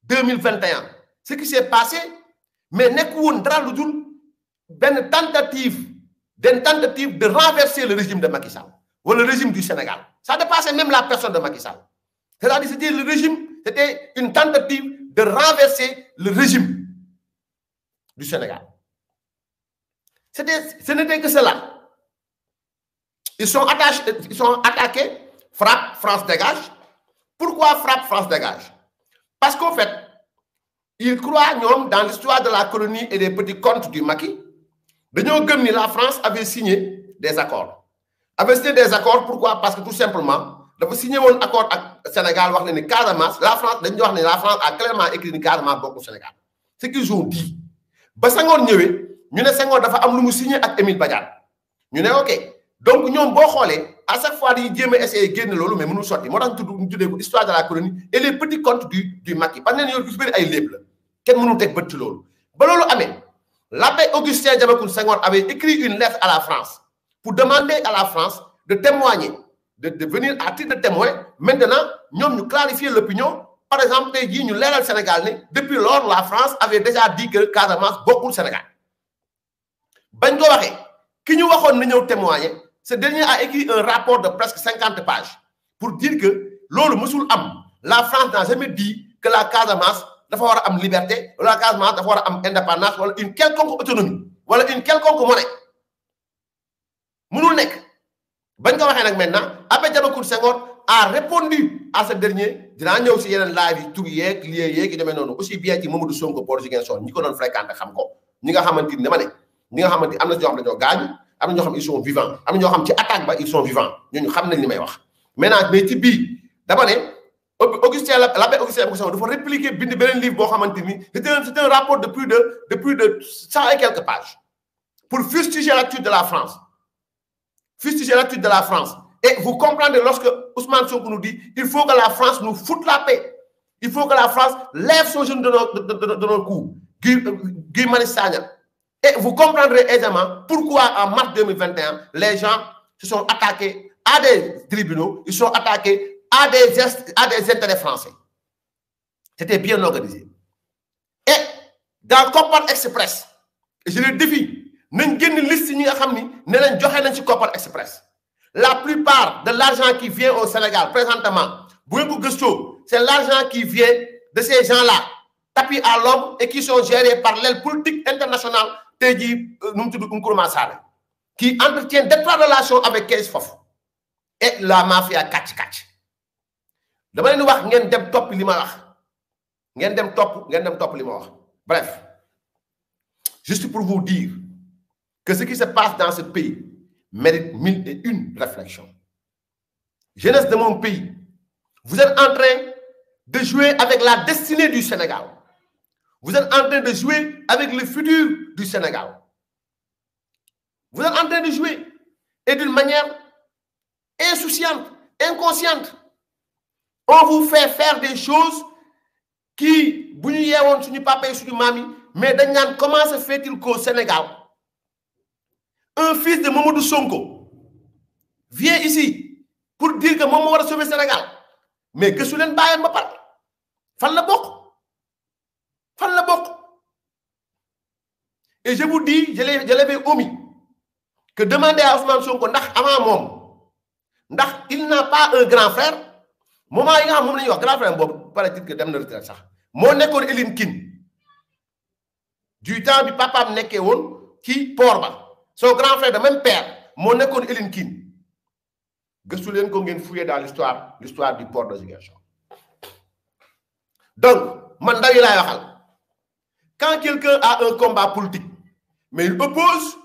2021, ce qui s'est passé, mais nous avons une tentative de renverser le régime de Macky Sall ou le régime du Sénégal. Ça dépassait même la personne de Macky Sall. C'est-à-dire c'était le régime, c'était une tentative de renverser le régime du Sénégal. Ce n'était que cela. Ils sont attaqués, frappe, France dégage. Pourquoi frappe, France dégage? Parce qu'en fait, ils croient, dans l'histoire de la colonie et des petits contes du Macky, la France avait signé des accords. Avait signé des accords, pourquoi? Parce que tout simplement, il avait signé un accord avec le Sénégal, la France a clairement écrit Casamance beaucoup au Sénégal. Ce qu'ils ont dit. Senghor ñëwé ñu né Senghor dafa am lu mu signé ak Émile Badiane ñu né OK donc ñom bo xolé à chaque fois di jéem essayer génn lolu mais mënu soti motax ñu tuddé ko histoire de la colonie et les petits contes du Macky parce que ñoo gis bëri ay lépp la kenn mënu tek bëtt ci lolu ba lolu amé l'abbé Augustin Diamacoune Senghor avait écrit une lettre à la France pour demander à la France de témoigner de venir à titre de témoin. Maintenant ñom ñu clarifier l'opinion. Par exemple, nous avons Sénégal, depuis lors, la France avait déjà dit que Casamance beaucoup le Sénégal. Qui nous a témoigné, ce dernier a écrit un rapport de presque 50 pages pour dire que la France n'a jamais dit que la Casamance doit avoir une liberté, ou la Casamance doit avoir une indépendance, ou une quelconque autonomie, ou une quelconque monnaie. Nous maintenant, après Diamacoune Senghor a répondu à ce dernier. Dina ñëw ci yeneen live yi tur yeeg lié yeeg yi demee noonu aussi bien ci Mamadou Sonko Port Ziguinchor ñi ko doon fréquenté xam ko ñi nga xamante ni dama ne ñi nga xamante am na ñoo xam dañoo gaañu am na ñoo xam ils sont vivants am na ñoo xam ci attaque ba ils sont vivants ñooñu xam nañ li may wax. Maintenant mais ci bii dama ne l'abbé Augustin dafa répliquer bind beneen livre boo xamante ni c'est un rapport de plus de 100 et quelques pages pour fustiger l'attitude de la France. Fustiger l'attitude de la France. Et vous comprenez lorsque Ousmane Sonko nous dit il faut que la France nous foute la paix. Il faut que la France lève son genou de notre cou. Guy Marius Sagna. Et vous comprendrez aisément pourquoi en mars 2021, les gens se sont attaqués à des tribunaux, ils sont attaqués à des intérêts français. C'était bien organisé. Et dans Kopar Express, je le défie, nous avons une liste de Kopar Express. La plupart de l'argent qui vient au Sénégal présentement, c'est l'argent qui vient de ces gens-là, tapis à l'homme et qui sont gérés par l'aile politique internationale qui entretient d'étroites relations avec Kayz Fof et la mafia Kach. Bref, juste pour vous dire que ce qui se passe dans ce pays mérite 1001 réflexions. Jeunesse de mon pays, vous êtes en train de jouer avec la destinée du Sénégal. Vous êtes en train de jouer avec le futur du Sénégal. Vous êtes en train de jouer et d'une manière insouciante, inconsciente. On vous fait faire des choses qui, mais comment se fait-il qu'au Sénégal, un fils de Mamadou Sonko vient ici pour dire que Mamadou va sauver le Sénégal. Mais que Soulen Baye m'a parlé. Fan la bok. Et je vous dis, je l'avais omis, que demander à Ousmane Sonko, il n'a pas un grand frère. Moment il y a un grand frère, paraît-il que dem na retraite sax. Mon école Eline Kin. Du temps du papa m'neké won qui porba. Son grand frère de même père, mon école Eline Kin. Gëstu leen ko ngeen fouiller dans l'histoire du port de Ziguinchor. Donc, man ndaw yi laay waxal. Quand quelqu'un a un combat politique, mais il oppose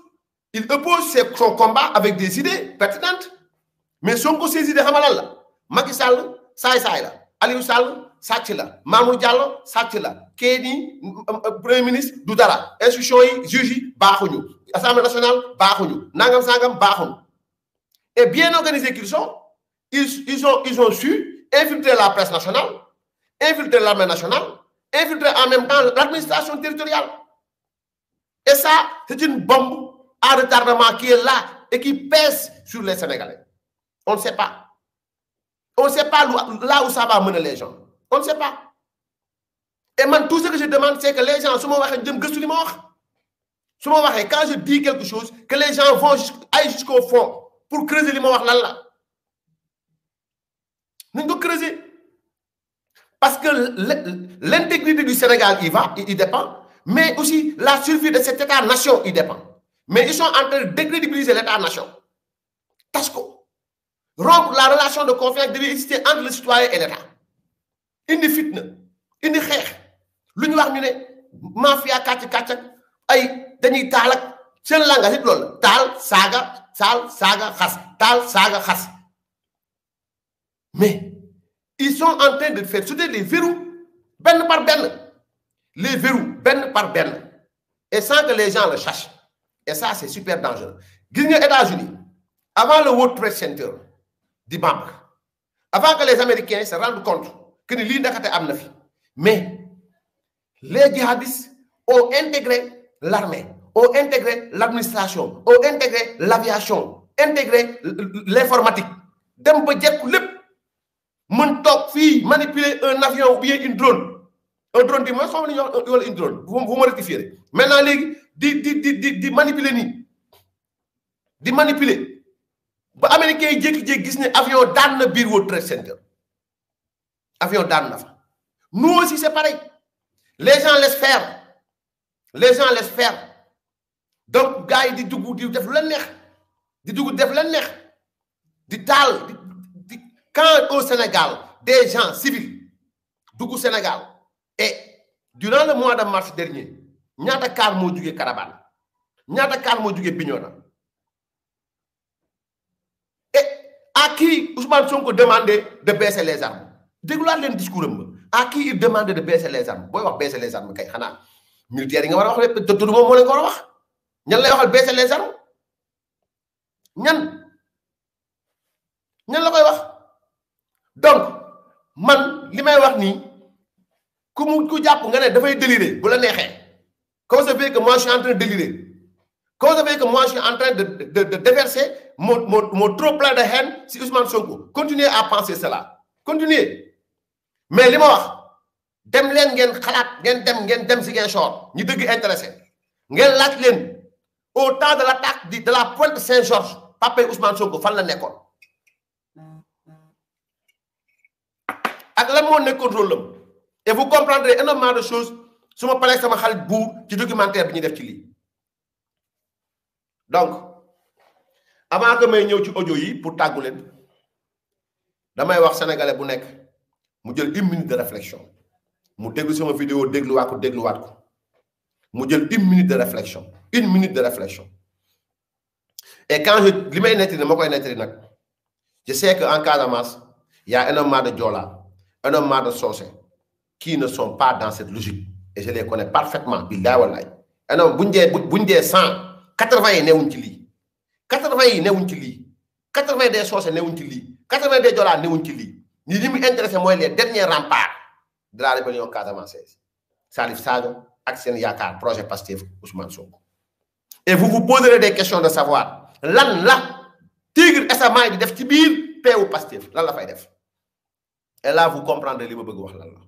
son combat avec des idées pertinentes. Mais Sonko ses idées xamal la. Macky Sall saay la. Aliou Sall sàcc la. Mamour Diallo sàcc la. Kéni premier ministre du dara. Institution yi juge yi baaxuñu. Assemblée nationale baaxuñu. Nangam sangam baaxuñu. Et bien organisés qu'ils sont, ils ont su infiltrer la presse nationale, infiltrer l'armée nationale, infiltrer en même temps l'administration territoriale. Et ça, c'est une bombe à retardement qui est là et qui pèse sur les Sénégalais. On ne sait pas. On ne sait pas là où ça va mener les gens. On ne sait pas. Et moi, tout ce que je demande, c'est que les gens, quand je dis quelque chose, que les gens vont aller jusqu'au fond pour creuser les mots. Nous devons creuser. Parce que l'intégrité du Sénégal, il dépend. Mais aussi, la survie de cet État-nation, il dépend. Mais ils sont en train de décrédibiliser l'État-nation. Tasco. Rompre la relation de confiance devait exister entre le citoyen et l'État. Indi fitna, indi xeex. Lu ñu wax ñu ne mafia kàcc ay dañuy taal ak seen langage it loolu la taal saaga xas taal saaga xas. Mais ils sont en train de faire sauter les verrous benn par benn. Les verrous benn par benn. Et sans que les gens le sachent. Et ça, c'est super dangereux. Gis nga États-Unis, avant le World Trade Center di bamb, avant que les Américains se rendent compte que ni lii ndakate am na fi, mais les djihadistes ont intégré l'armée, ont intégré l'administration, ont intégré l'aviation, intégré l'informatique. Dem ba jekku lépp mën toog fii manipuler un avion ou bien une drone. Un drone bi mooy xam ne ñoo wala une drone vous me rectifiez. Maintenant léegi di manipuler nii di manipuler ba américains yi jékki-jékki gis ne avion daan na biir World Trade Center. Avion daan na fa. Nous aussi c'est pareil. Les gens laissent faire. Les gens laissent faire. Donc gars yi di dugg di def lu leen neex di dugg def lu leen neex di taal quand au Sénégal des gens civils dugg Sénégal et durant le mois de mars dernier ñaata kaar moo jugee Caravane ñaata kaar moo jugee Bignona et à qui Ousmane Sonko demandait de baisser les armes dégluwaat leen discours am à qui il demandait de baisser les armes booy wax baisser les armes kay xanaa militaires yi nga war a wax lépp te tudd moom moo leen ko war a wax ñan lay waxal baisser les armes ñan la koy wax. Donc man li may wax nii ku jàpp nga ne dafay délirer bu la neexee comment ça fait que moi je suis en train de délirer comment ça fait que moi je suis en train de déverser mon trop plein de haine si Ousmane Sonko continuez à penser cela continuez mais li ma wax dem leen ngeen xalaat ngeen dem si ngeen short ñi dëgg intéressé ngeen laaj leen au temps de l'attaque de la Pointe Saint-Georges papa Ousmane Sonko fan la nekkoon ak lan moo nekkoon rôle am et vous comprendrez énormément de choses su ma paree sama xarit buur ci documentaire bi ñu def ci lii. Donc avant que may ñëw ci audio yi pour tàggu leen damay wax sénégalais bu nekk mu jël 1 minute de réflexion mu déglu sama vidéo dégluwaat ko mu jël 1 minute de réflexion 1 minute de réflexion et quand li may nettali ma koy nettali nag je sais que en Casamance il y a énormément de Joola énormément de Socé qui ne sont pas dans cette logique et je les connais parfaitement billahi wallahi énorme buñ dee 100 80 yi newuñ ci lii 80 yi newuñ ci lii 80 des Socé newuñ ci lii 80 des Joola newuñ ci lii ñi li mu intéressé mooy les derniers remparts de la rébellion casamançaise Salif Sadio ak seen yaakaar projet Pastef Ousmane Sonko et vous vous poserez des questions de savoir lan la Tigre SMA di def ci biir peewu Pastef lan la fay def et là vous comprendrez li ma bëgg wax lan la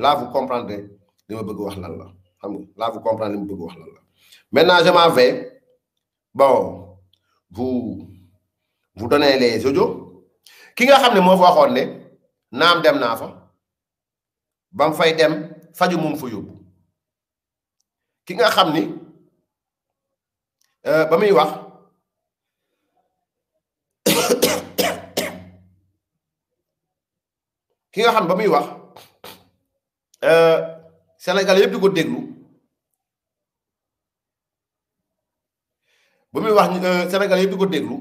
là vous comprendrez li ma bëgg wax lan la xam nga là vous comprendrez li ma bëgg wax lan la maintenant je m'en vais bon vous donnez les audios ki nga xam ne moo fa waxoon ne naam dem naa fa ba mu fay dem faju moom fa yóbbu ki nga xam ni ba muy wax ki nga xam ba muy wax Sénégal yëpp di ko déglu ba muy wax Sénégal yëpp di ko déglu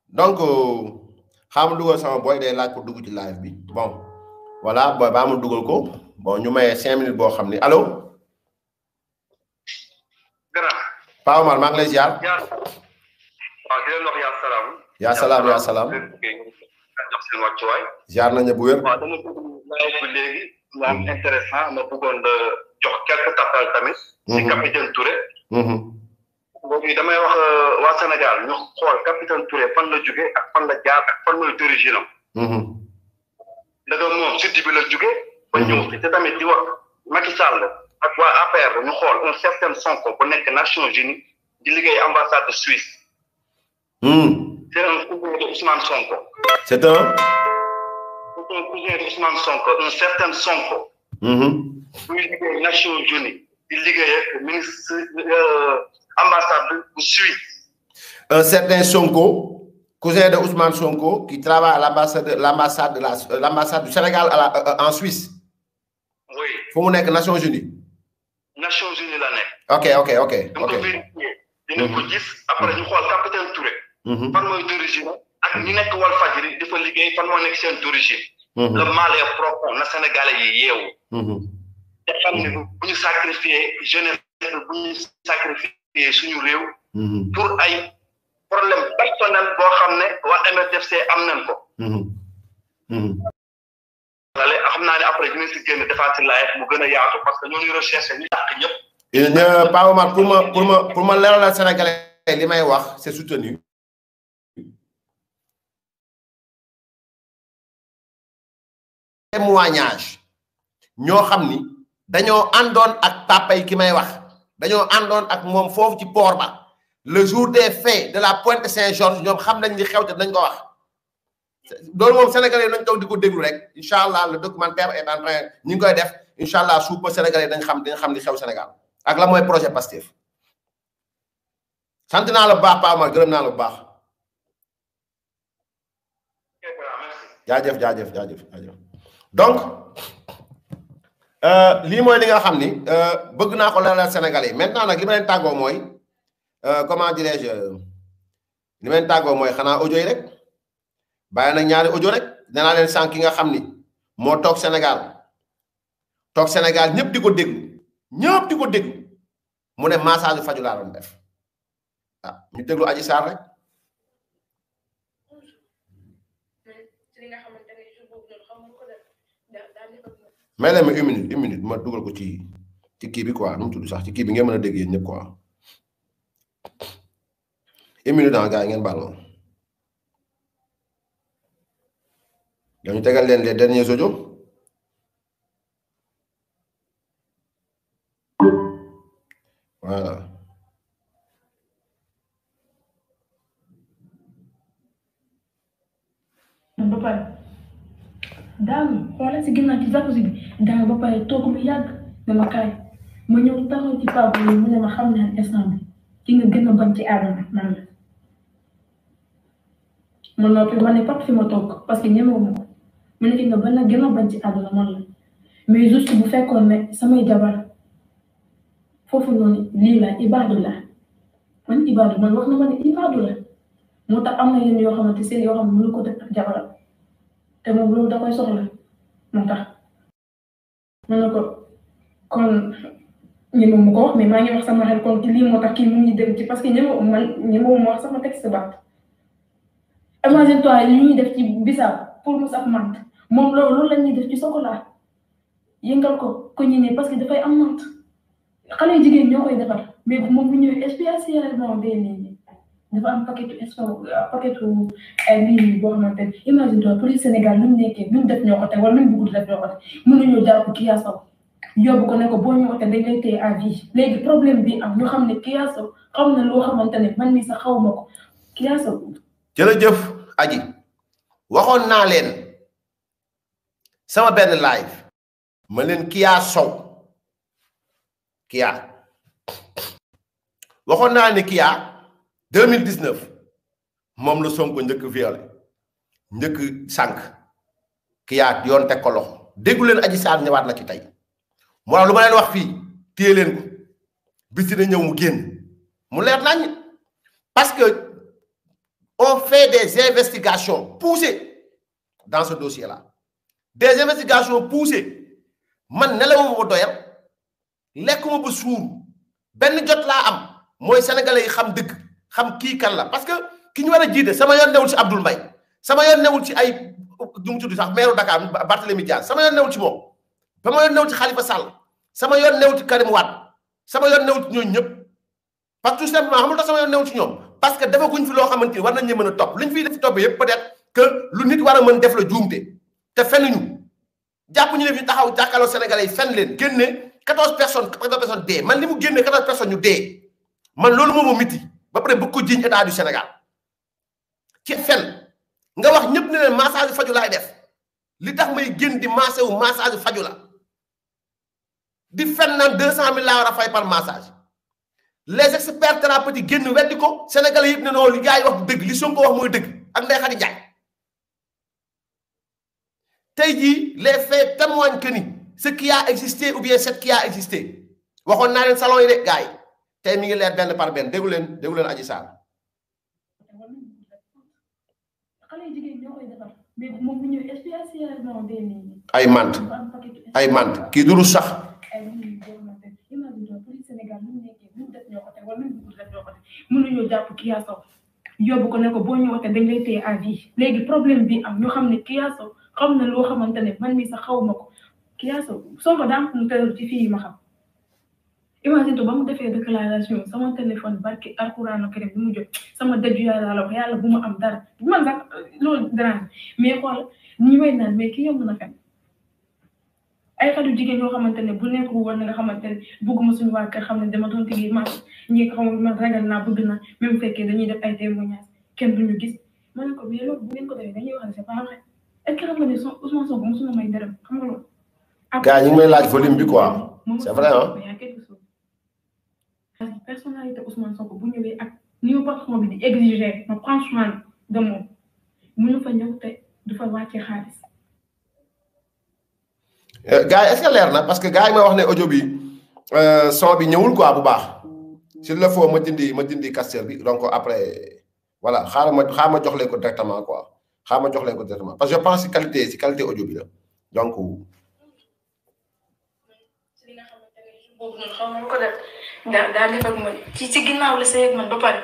donc xaaral ma dugal sama boy day laaj ko dugg ci live bi bon voilà boy ba ma dugal ko bon ñu maye 5 minutes boo xam ni allo. Paa Omar maa ngi lay ziar. waaw di leen wax yaa salaam. yaa salaam yaa salaam. jox seen wàccuwaay. jaar nañu bu wér. waaw dama bëgg live bi léegi mu am intéressant ma bëggoon la jox quelques tapal tamit. si capitaine Touré. boobu damay wax waa Sénégal ñu xool capitaine Touré fan la jóge ak fan la jaar ak fan mooy d'origine am. daga moom sud bi la jóge ba ñëw fi te tamit di wax Macky Sall ak waa APR ñu xool un certain Sonko bu nekk Nations Unies di liggéey ambassade de Suisse. C'est un cousin de Ousmane Sonko. C'est un cousin de Ousmane Sonko, un certain Sonko. Buy liggéey Nations Unies di liggéey ak ministre ambassade de Suisse. Un certain Sonko, cousin de Ousmane Sonko, qui travaille à l'ambassade du Sénégal en Suisse. Oui. Faut mu nekk Nations Unies. Nations Unies la nekk. Ok. dama ko vérifier. dinañ ko gis après ñu xool capitaine Touré. fan mooy d'origine ak ñi nekk Walfadjri dafa liggéey fan moo nekk seen d'origine. Le mal est profond na Sénégalais yi yeewu. te xam ne bu ñu sacrifier jeunesse bu ñu sacrifier suñu réew. pour ay problème personnel boo xam ne waa MRDFC am nañ ko. xam naa ne après dinañ si génn defaat si live mu gën a yaatu parce que ñoo ñuy recherché ñu yàq ñëpp. Pa Omar pour ma leeralal Sénégalais li may wax c'est soutenu. Témoignage ñoo xam ni dañoo àndoon ak papa yi ki may wax dañoo àndoon ak moom foofu ci port ba le jour des faits de la Pointe Saint-Georges ñoom xam nañ li xew te dañ ko wax loolu moom sénégalais yi nañ toog di ko déglu rek incha allah le documentaire est en train ñu ngi koy def incha allah suuf ba sénégalais yi dañ xam li xew Sénégal ak la mooy projet Pastef sant naa la bu baax Pa Omar gërëm naa la bu baax jaajëf donc lii mooy li nga xam ni bëgg naa ko leeral Sénégalais yi maintenant nag li ma leen tàggoo mooy comment dirais-je li ma leen tàggoo mooy xanaa audio yi rek bàyyi nag ñaari audio rek nee naa leen sànq ki nga xam ni moo toog Sénégal ñëpp di ko déglu mu ne massage faju laa doon def ñu déglu Adji Sarr rek. mais la ma une minute ma dugal ko ci kii bi quoi nu mu tudd sax ci kii bi ngeen mën a dégg yéen ñëpp quoi une minute gars yi ngeen baal ma dañu tegal leen les derniers audios voilà. daal xoolal si ginnaaw ci jacuzzi bi daal ba pare toog lu yàgg ne ma kaay ma ñëw taxaw ci papa yi mu ne ma xam naa instant bi ki nga gën a bañ ci àdduna man la ma noppi ma ne pap fi ma toog parce que ñemewu ma ko mu ne ki nga gën a bañ ci àdduna man la mais juste bu fekkoon ne samay jabar foofu noonu lii la ibaadu la man wax na ma ne ibaadu la moo tax am na yenn yoo xamante seen yoo xam ne mënu ko def ak jabaram te moom loolu da koy soxla moo tax mën na ko kon ñeme mu ko wax mais maa ngi wax sama xel kon lii moo tax kii mu ngi dem ci parce que ñeme ma wax sama texte baat imagine toi li ñuy def ci bisaab pour mu saf mant moom loolu la ñuy def ci chocolat yëngal ko ñu ne parce que dafay am mant xale yu jigéen ñoo koy defar mais moom bu ñëwee spécialement benn dafa am paquetu lii boo xamante ne imagine toi police Sénégal lu mu nekkee lu mu def ñoo ko teg wala lu mu bëgg def ñoo ko teg mënuñoo jàpp Kya Sow yóbbu ko ne ko boo ñëwatee dañ lay téye à vie léegi problème bi am ñu xam ne Kya Sow xam na loo xamante ne man mii sax xaw ma ko Kya Sow. jërëjëf Adji waxoon naa leen sama benn live ma leen Kya Sow waxoon naa ne Kya 2019 moom la Sonko njëkk violé njëkk sànq Kya yoon teg ko loxo déggu leen Adji Sarr ñëwaat na ci tey moo lu ma leen wax fii téye leen ko bis dina ñëw mu génn mu leer nañ parce que on fait des investigations poussées dans ce dossier là des investigations poussées man nelawuma ba doyal lekkuma ba suur benn jot laa am mooy sénégalais yi xam dëgg xam kii kan la parce que ki ñu war a jiite sama yoon newul si Abdoul Mbaye sama yoon newul ci ay du mu tudd sax maire Dakar Barthélémy Dias sama yoon newul ci moom sama yoon newul ci Khalifa Sall sama yoon newul ci Karim Wade sama yoon newul ci ñooñu ñëpp parce que tout simplement xamul tax sama yoon newul ci ñoom parce que defaguñ fi loo xamante ni war nañ ñu mën a topp liñ fiy def topp yëpp peut-être que lu nit war a mën def la juumte te fenn ñu jàpp ñu ne fi taxaw jàkkaarloo Sénégalais yi fenn leen génne 14 personnes dee man li mu génne 14 personnes ñu dee man loolu moom moo miti ba pare bëgg ko jiiñ état du Sénégal ci fenn nga wax ñëpp ne leen massage faju laay def li tax may génn di massé wu massage faju la di fen naan 200 000 laa war a fay par massage les experts thérapeutiques génn weddi ko Sénégalais yëpp ne noonu li gars yi wax dëgg li Sonko wax mooy dëgg ak Ndeye Khady Ndiaye tey jii les faits témoignent que ni ce qui a existé ou bien ce qui a existé waxoon naa leen salon yi de gars yi tey mi ngi leer benn par benn déglu leen Adji Sarr. ay mant kii duru sax. mënuñoo jàpp Kya Sow yóbbu ko ne ko boo ñëwatee dañ lay téye à vie léegi problème bi am ñu xam ne Kya Sow xam na loo xamante ne man mii sax xaw ma ko Kya Sow soo ko daan mu tëral ci fii ma xam imagine to ba mu defee déclaration sama téléphone barki alxuraanu karim bi mu jot sama dëju yàlla bu ma am dara man sax loolu dara mais xool ñi may naan mais ki yomb na fen ay xale jigéen yoo xamante ne bu nekk woon na nga xamante ne bëgguma suñu waa kër xam ne dama doon tigi marché ñi xam man ragal naa bëgg na même fekkee dañuy def ay témoignages kenn duñu gis ma ne ko mais loolu bu ngeen ko defee dañuy wax ne c'est pas vrai est-ce que xam nga ne Ousmane Sonko mosuma may dërëm xam nga loolu. gars ñu ngi may laaj volume bi quoi c'est vrai hein. parce que personnalité Ousmane Sonko bu ñëwee ak ni mu patron bi di exiger ma prendre soin de moom mënu fa ñëw te du fa wàcce xaalis. gars yi est-ce que leer na parce que gars yi may wax ne audio bi son bi ñëwul quoi bu baax s'il le faut ma dindi casteur bi donc après voilà xaaral ma jox leen ko directement quoi parce que je pense si qualité audio bi la donc. li nga xamante ne boobu noonu xaw ma ko def daa def ak man ci ginnaaw la sëy ak man ba pare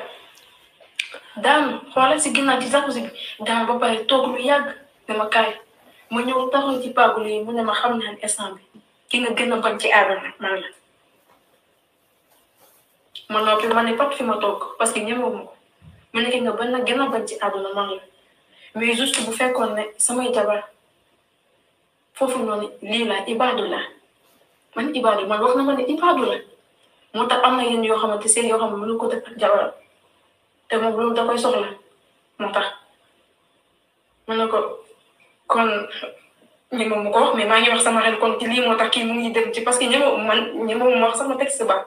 daan xoolal si ginnaaw ci jacuzzi bi daan ba pare toog lu yàgg dama kaay. ma ñëw taxaw ci paagul yi mu ne ma xam naa ne instant bi ki nga gën a bañ ci àdduna man la ma noppi ma ne pat fi ma toog parce que ñemewuma ko mu ne ki nga gën a bañ ci àdduna man la mais juste bu fekkoon ne samay jabar foofu noonu lii la ibaadu la man wax na ma ne ibaadu la moo tax am na yenn yoo xamante seen yoo xam ne mënu ko def ak jabaram te moom loolu da koy soxla moo tax ma ne ko kon ñi ma ko wax mais maa ngi wax sama xel kon ci lii moo tax kii mu ngi dem ci parce que ñi ma wax sama texte baat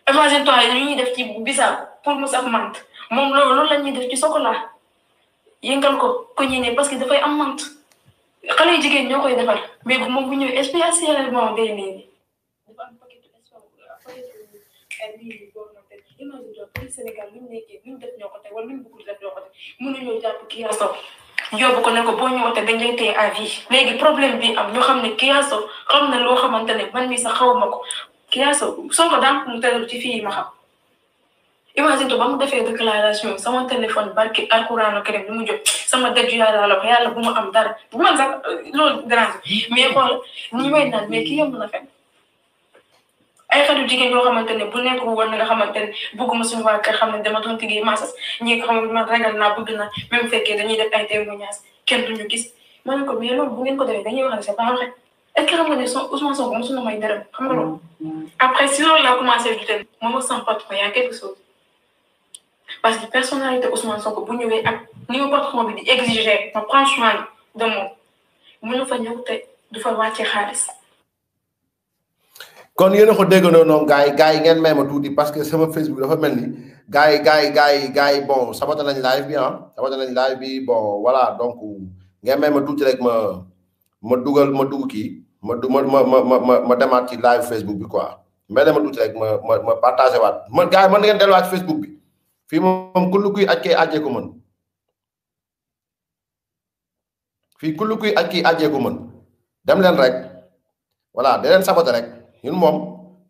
imagine toi yi ñuy def ci bisaab pour mu saf mant moom loolu la ñuy def ci chocolat yëngal ko ñi ne parce que dafay am mant xale yu jigéen ñoo koy defar mais bu moom bu ñëwee spécialement day nii dafa am paquet imagine toi pour Sénégal luñ nekkee luñ def ñoo ko teg wala luñ bëggul def ñoo ko teg mënuñoo jàpp Kya Sow yóbbu ko ne ko boo ñëwatee dañ lay téye à vie léegi problème bi am ñu xam ne Kya Sow xam na loo xamante ne man mii sax xaw ma ko Kya Sow soo ko daan mu tëral ci fii ma xam imagine to ba mu defee déclaration sama téléphone barki alxuraanu karim bi mu jot sama dëju yàlla bu ma am dara bu man sax loolu dérange mais xool ñi may naan mais ki yomb na fen ay xale jigéen yoo xamante ne bu nekk woon na nga xamante ne bëgguma suñu waa kër xam ne dama doon tigi massas ñi nga xam ne man ragal naa bëgg na même fekkee dañuy def ay témoignages kenn duñu gis ma ne ko mais loolu bu ngeen ko defee dañuy wax ne c'est pas vrai est-ce que xam nga ne Ousmane Sonko mosuna may dërëm xam nga loolu après si loolu laa commencé du ten moom ak sama patron y a quelque chose parce que personnalité Ousmane Sonko bu ñëwee ak ni ma patron bi di exiger ma prendre soin de moom mënu fa ñëw te du fa wàcce xaalis. kon yéen a ko déggandoo noonu gars yi ngeen may ma tuuti parce que sama Facebook dafa mel ni gars yi bon sabata nañ live bi bon voilà donc ngeen may ma tuuti rek ma dugg kii ma demaat ci live Facebook bi quoi mais dama tuuti rek ma partagé waat man gars yi mën ngeen delluwaat ci Facebook bi fii moom kullu kuy aj kay ajjee ko mën fii kullu kuy aj kii ajjee ko mën dem leen rek voilà da leen saboté rek ñun moom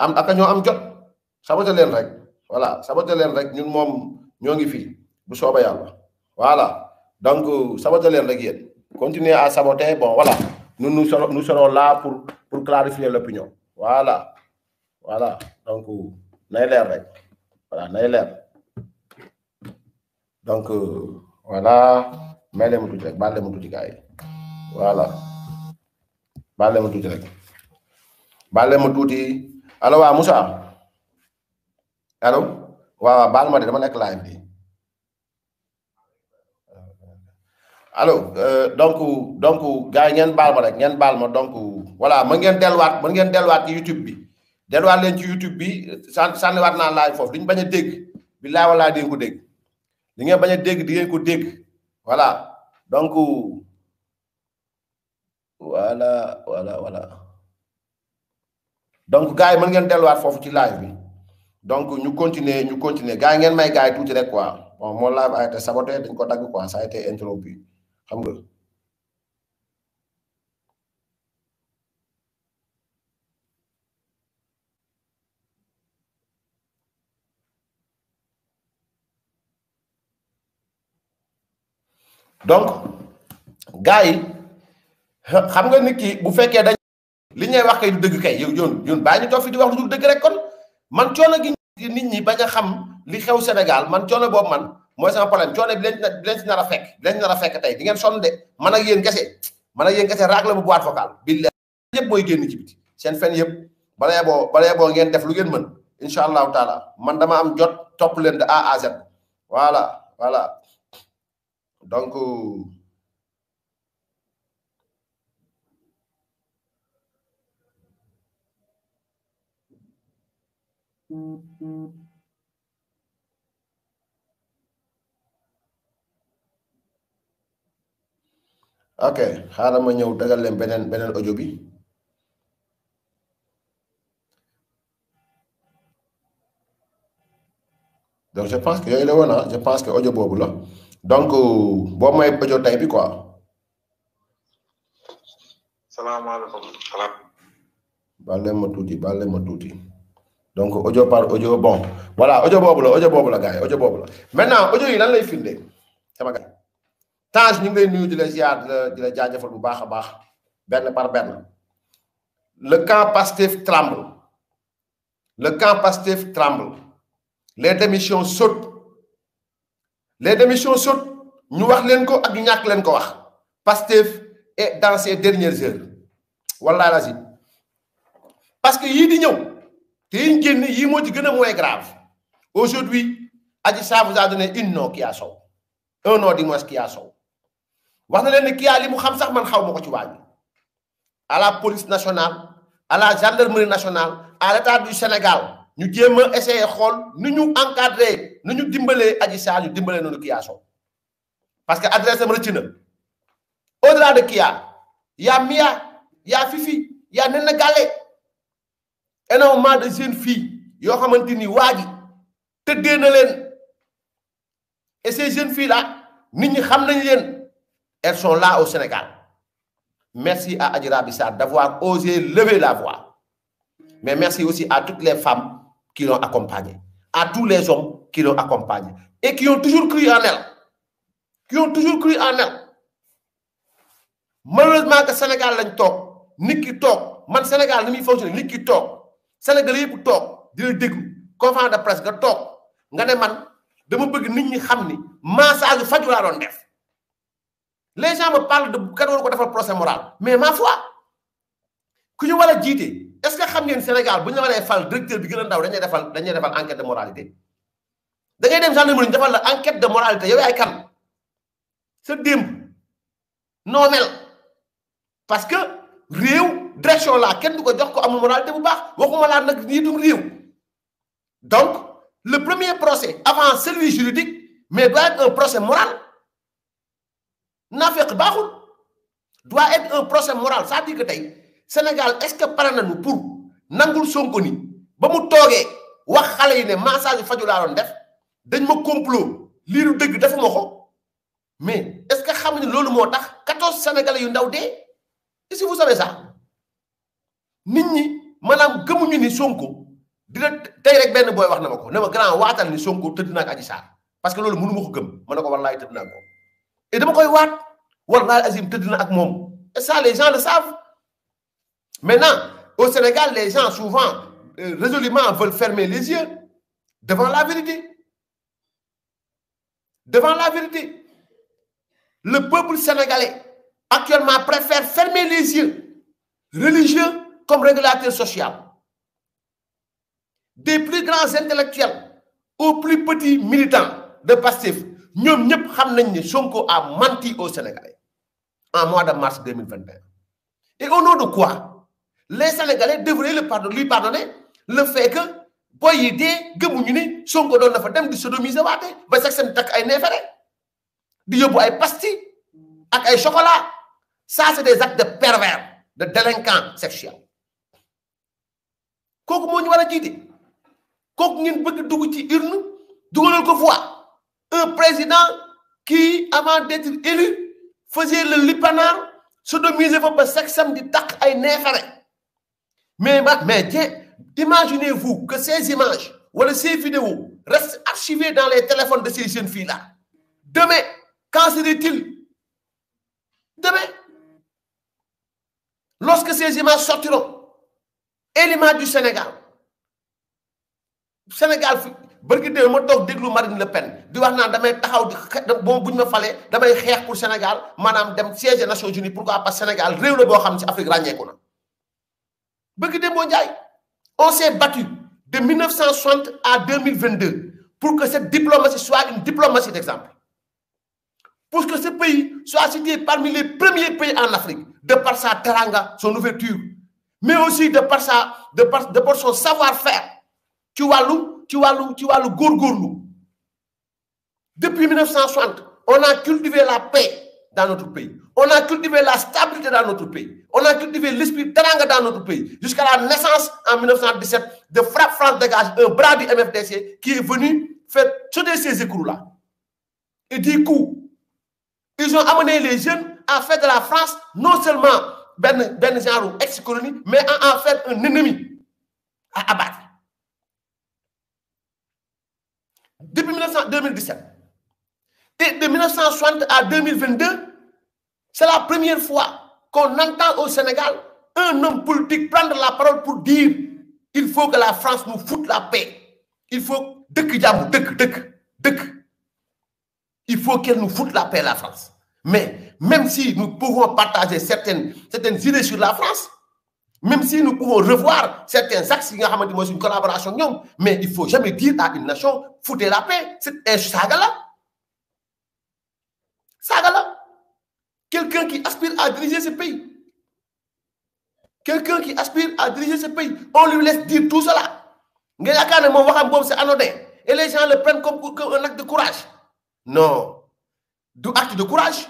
am aka ñoo am jot saboté leen rek voilà saboté leen rek ñun moom ñoo ngi fii bu soobee yàlla voilà donc saboter leen rek yéen continuez à saboter bon voilà nous serons là pour clarifier l'opinion voilà donc nay leer rek voilà nay leer donc voilà may leen ma tuuti rek baal leen ma tuuti gars yi voilà baal leen ma tuuti rek baal leen ma tuuti allo waa Moussa allo waaw baal ma de dama nekk live bi allo donc gars yi ngeen baal ma rek ngeen baal ma donc voilà mën ngeen delluwaat ci YouTube bi delluwaat leen ci YouTube bi sànniwaat naa live foofu duñu bañ a dégg billaay walaay di ngeen ko dégg li ngeen bañ a dégg di ngeen ko dégg voilà donc voilà donc gars yi mën ngeen delluwaat foofu ci live bi donc ñu continuer gars yi ngeen may gars yi tuuti rek quoi bon moo live a été saboté dañ ko dagg quoi ça a été interrompu xam nga donc gars yi xam nga nit ki bu fekkee dañ li ñuy wax kay du dëgg kay yoon bàyyi ñu toog fi di wax du dëgg rek kon man coono gi nit ñi bañ a xam li xew Sénégal man coono boobu man mooy sama problème coono bi leen si nar a fekk tey di ngeen sonn de man ak yéen kese raag la bu boîte vocale billahi yëpp mooy génn ci biti seen fen yëpp balee boo ngeen def lu ngeen mën incha allahu taala man dama am jot topp leen de A à Z voilà donc ok xaaral ma ñëw dagal leen beneen audio bi donc je pense que yooyu la woon je pense que audio boobu la donc boobu mooy audio tey bi quoi. salaamaaleykum. baal leen ma tuuti donc audio par audio bon voilà audio boobu la gars yi audio boobu la maintenant audio yi lan lay firnde sama gars Tange ñu ngi lay nuyu di la ziar di la jaajëfal bu baax a baax benn par benn le camp Pastef tremble les démissions sautent ñu wax leen ko ak ñu ñàkk leen ko wax Pastef est dans ses dernières heures wallahi lazim parce que yii di ñëw te yiñ génn yii moo ci gën a moins grave aujourd'hui Adji Sarr vous a donné un nom Kya Sow wax na leen ne Kya li mu xam sax man xaw ma ko ci wàññi à la police nationale à la gendarmerie nationale à l'état du Sénégal ñu jéem a essayer xool nu ñu encadrer nu ñu dimbalee Adji Sarr ñu dimbalee noonu Kya Sow parce que adresse am rëcc na au-delà de Kya y a Mia y a Fifi y a Nena Gallé énormément de jeunes filles yoo xamante ni waa ji tëddee na leen et ces jeunes filles là nit ñi xam nañ leen elles sont là au Sénégal merci à Adji Raby Sarr d'avoir osé lever la voix mais merci aussi à toutes les femmes qui l'ont accompagnée à tous les hommes qui l'ont accompagnée et qui ont toujours cru en elle malheureusement que Sénégal lañ toog nit ki toog man Sénégal ni muy fonctionné nit ki toog Sénégal yëpp toog di la déglu conférence de presse nga toog nga ne man dama bëgg nit ñi xam ni massage faju laa doon def les gens me parlent de kan war ko defal procès moral mais ma foi ku ñu war a jiite est-ce que xam ngeen Sénégal bu ñu la waree fal directeur bi gën a ndaw dañuy defal enquête de moralité da ngay dem gendarmerie ñu defal la enquête de moralité yow yaay kan sa démb noo mel parce que réew direction la kenn du ko jox ko amul moralité bu baax waxuma laa nag nii dum réew donc le premier procès avant celui juridique mais doit être un procès moral naafeq baaxul doit être un procès moral c'est-à-dire que tey Sénégal est-ce que pare nañu pour nangul Sonko ni ba mu toogee wax xale yi ne massage faju laa doon def dañ ma complot lii lu dëgg defuma ko mais est-ce que xam ne loolu moo tax 14 Sénégalais yu ndaw dee est-ce que vous savez ça nit ñi maanaam gëmuñu ni Sonko dina tey rek benn booy wax na ma ko ne ma grand waatal ni Sonko tëdd na ak Adji Sarr parce que loolu mënu ma ko gëm ma ne ko wallaay tëdd naa ko et dama koy waat wallahi azim tëdd na ak moom et ça les gens le savent. Maintenant au Sénégal les gens souvent résolument veulent fermer les yeux devant la vérité. Devant la vérité, le peuple sénégalais actuellement préfère fermer les yeux, religieux comme régulateur social. Des plus grands intellectuels aux plus petits militants de Pastef, ñoom ñëpp xam nañ ne Sonko a menti aux Sénégalais en mois de mars 2021. Et au nom de quoi les Sénégalais devraient lui pardonner le fait que boy yi dee gëmuñu ni Sonko doon na fa dem di sodomiser waate ba sax seen takk ay neefere di yóbbu ay pastilles ak ay chocolat. Ça c'est des actes de pervers, de délinquants sexuels. kooku moo ñu war a jiite kooku ngeen bëgg dugg ci urne dugalal ko voix un président qui avant d'être élu faisait le lipanar sodomiser fa ba sexam di takk ay neefere. Mais tiens, imaginez-vous que ces images ou ces vidéos restent archivées dans les téléphones de ces jeunes filles-là. Demain, quand serait-il? Demain, lorsque ces images sortiront, et l'image du Sénégal, barki de ma toog déglu Marine Le Pen di wax naan damay taxaw di bon buñ ma falee damay xeex pour Sénégal maanaam dem siège des Nations Unies. Pourquoi? Parce que Sénégal réew la boo xam ne ci Afrique ràññeeku na. Barki de moo Njaay on s'est battu de 1960 à 2022 pour que cette diplomatie soit une diplomatie d'exemple. Pour que ce pays soit cité parmi les premiers pays en Afrique, de par sa teranga, son ouverture, mais aussi de par son savoir-faire. Tu vois le gourgourlou. Depuis 1960, on a cultivé la paix dans notre pays. On a cultivé la stabilité dans notre pays. On a cultivé l'esprit teranga dans notre pays. Jusqu'à la naissance en 1917 de Frappe France Dégage, un bras du MFDC qui est venu faire sauter ces écrous-là. Et du coup, ils ont amené les jeunes à faire de la France non seulement ben genre ex-colonie, mais à en faire un ennemi à abattre. Depuis 2017 et de 1960 à 2022, c'est la première fois qu'on entend au Sénégal un homme politique prendre la parole pour dire il faut que la France nous foute la paix. Il faut il faut qu'elle nous foute la paix, la France. Mais même si nous pouvons partager certaines idées sur la France, même si nous pouvons revoir certains axes qui ont une collaboration, mais il ne faut jamais dire à une nation foutez la paix. C'est un sagala. Sagala. Quelqu'un qui aspire à diriger ce pays. Quelqu'un qui aspire à diriger ce pays. On lui laisse dire tout cela. C'est anodin. Et les gens le prennent comme un acte de courage. Non. Du acte de courage.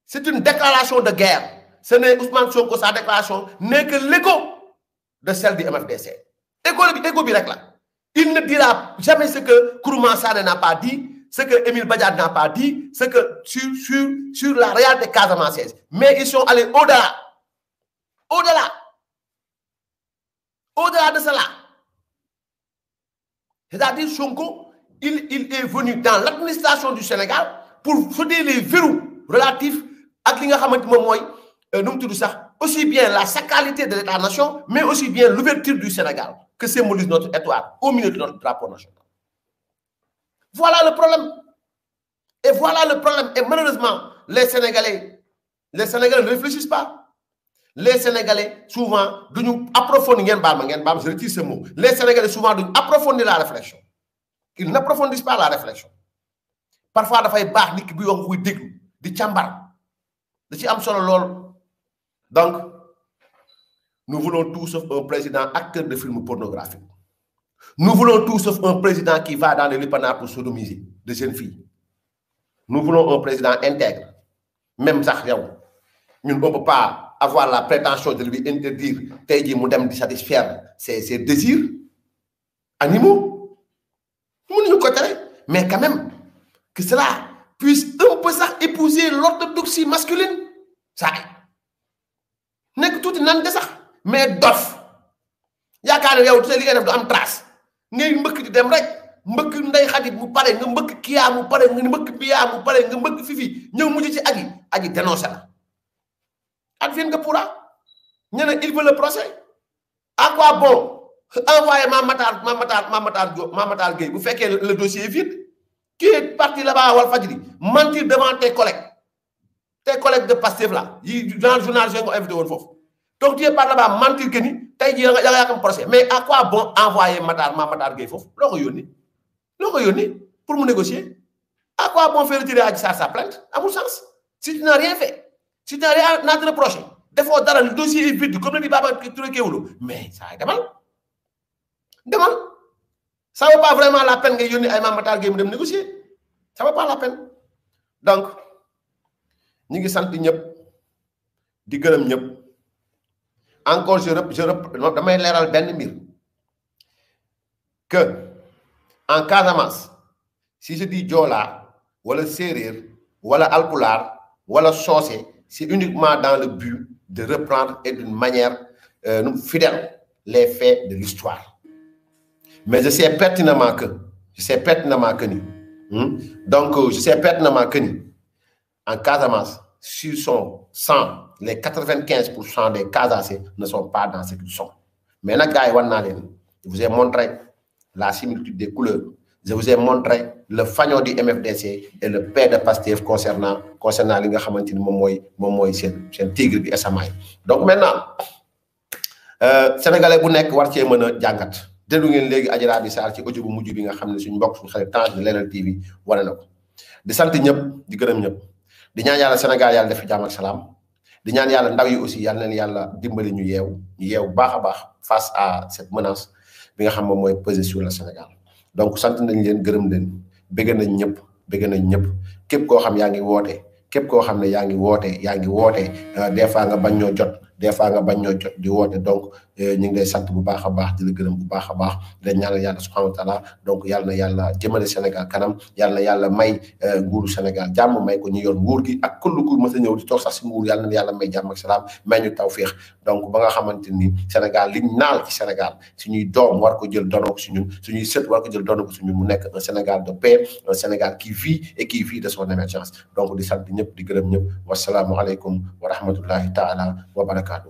C'est une déclaration de guerre. Ce n'est Ousmane Sonko, sa déclaration n'est que l'écho de celle du MFDC. Écho direct là. Il ne dira jamais ce que Kourouma Sane n'a pas dit, ce que Émile Badiane n'a pas dit, ce que sur la réalité casamançaise. Mais ils sont allés au-delà. Au-delà. Au-delà de cela. C'est-à-dire Sonko, il est venu dans l'administration du Sénégal pour sauter les verrous relatifs à li nga xamante moom mooy aussi bien la sacralité de l'État-nation, mais aussi bien l'ouverture du Sénégal que symbolise notre étoile au milieu de notre drapeau national. Voilà le problème. Et voilà le problème. Et malheureusement, les Sénégalais ne réfléchissent pas. Les Sénégalais, souvent, nous approfondissent, je retire ce mot. Les Sénégalais, souvent, nous approfondissent la réflexion. Ils n'approfondissent pas la réflexion. Parfois, il faut que les gens di chambar. Donc, nous voulons tout sauf un président acteur de films pornographiques. Nous voulons tout sauf un président qui va dans les lupanards pour sodomiser de jeunes filles. Nous voulons un président intègre. Même ça, nous ne pouvons pas avoir la prétention de lui interdire de satisfaire ses désirs animaux. Mais quand même, que cela puisse un peu ça épouser l'orthodoxie masculine. Ça n'est que tout nan de ça. Mais dof. Yaakaar yow tu li nga def du am trace. Ngay mbëkk di dem rek mbëkk Ndeye Khady mu pare nga mbëkk Kia mu pare nga mbëkk Biya mu pare nga mbëkk Fifi ñëw mujj ci Adji dénoncé la advienne que pourra ñu ne il veut le procès à quoi bon envoyer Mamatar Gueye bu fekkee le dossier est vide qui est parti là-bas à Walfadjri mentir devant tes collègues de Pastef là yi dans le journal j'ai invité woon foofu donc tu es par là-bas mentir que ni tey jii da nga am procès mais à quoi bon envoyer Mamatar Gueye foofu loo ko yónni pour mu négocier à quoi bon faire retirer Adji Sarr sa plainte amul sens si tu n'as rien fait si tu n'as rien à te reprocher defoo dara le dossier est vide comme le dit Baba Touré Kewoulo mais ça demal ça vaut pas vraiment la peine nga yónni ay Mamatar Gueye mu dem négocier ça vaut pas la peine donc ñi ngi sant ñëpp di gërëm ñëpp encore je damay leeral benn mbir que en Casamance si je dis Joola wala Séeréer wala Alpulaar wala Soose c'est uniquement dans le but de reprendre et d'une manière fidèle les faits de l'histoire mais je sais pertinemment que ni en Casamance s'ils sont 100 les 95% des Casamançais ne sont pas dans ce qu'ils sont mais nag gars yi war naa leen je vous ai montré la similitude des couleurs je vous ai montré le fanion du MFDC et le père de Pastef concernant li nga xamante ni moom mooy seen tigre bi esamaay donc maintenant sénégalais bu nekk war cee mën a jàngat déglu ngeen léegi Adji Raby Sarr ci audio bu mujj bi nga xam ne suñu mbokk suñu xarit Tange Leral TV wane na ko di sant ñëpp di gërëm ñëpp di ñaan yàlla Sénégal yàlla def fi jàmm ak salaam di ñaan yàlla ndaw yi aussi yàlla leen yàlla dimbali ñu yeewu baax a baax face à cette menace bi nga xam moom mooy peser sur le Sénégal donc sant nañ leen gërëm leen bëgg nañ ñëpp képp koo xam yaa ngi woote képp koo xam ne yaa ngi woote des fois nga bañ ñoo jot di woote donc ñu ngi lay sant bu baax a baax di la gërëm bu baax a baax di la ñaanal yàlla subhanahu wa taala donc yàlla na yàlla jëmale Sénégal kanam yàlla na yàlla may nguuru Sénégal jàmm may ko ñu yor nguur gi ak kullu ku mës a ñëw di toog sax si nguur yàlla na yàlla may jàmm ak salaam may ñu tawféex donc ba nga xamante ni Sénégal liñ naal ci Sénégal suñuy doom war ko jël dono ko si ñun suñuy sët war ko jël dono ko si ñun mu nekk un Sénégal de paix un Sénégal qui vit de son émergence donc di sant ñëpp di gërëm ñëpp wasalaamualeykum wa rahmatullahi taala wa barakaatu.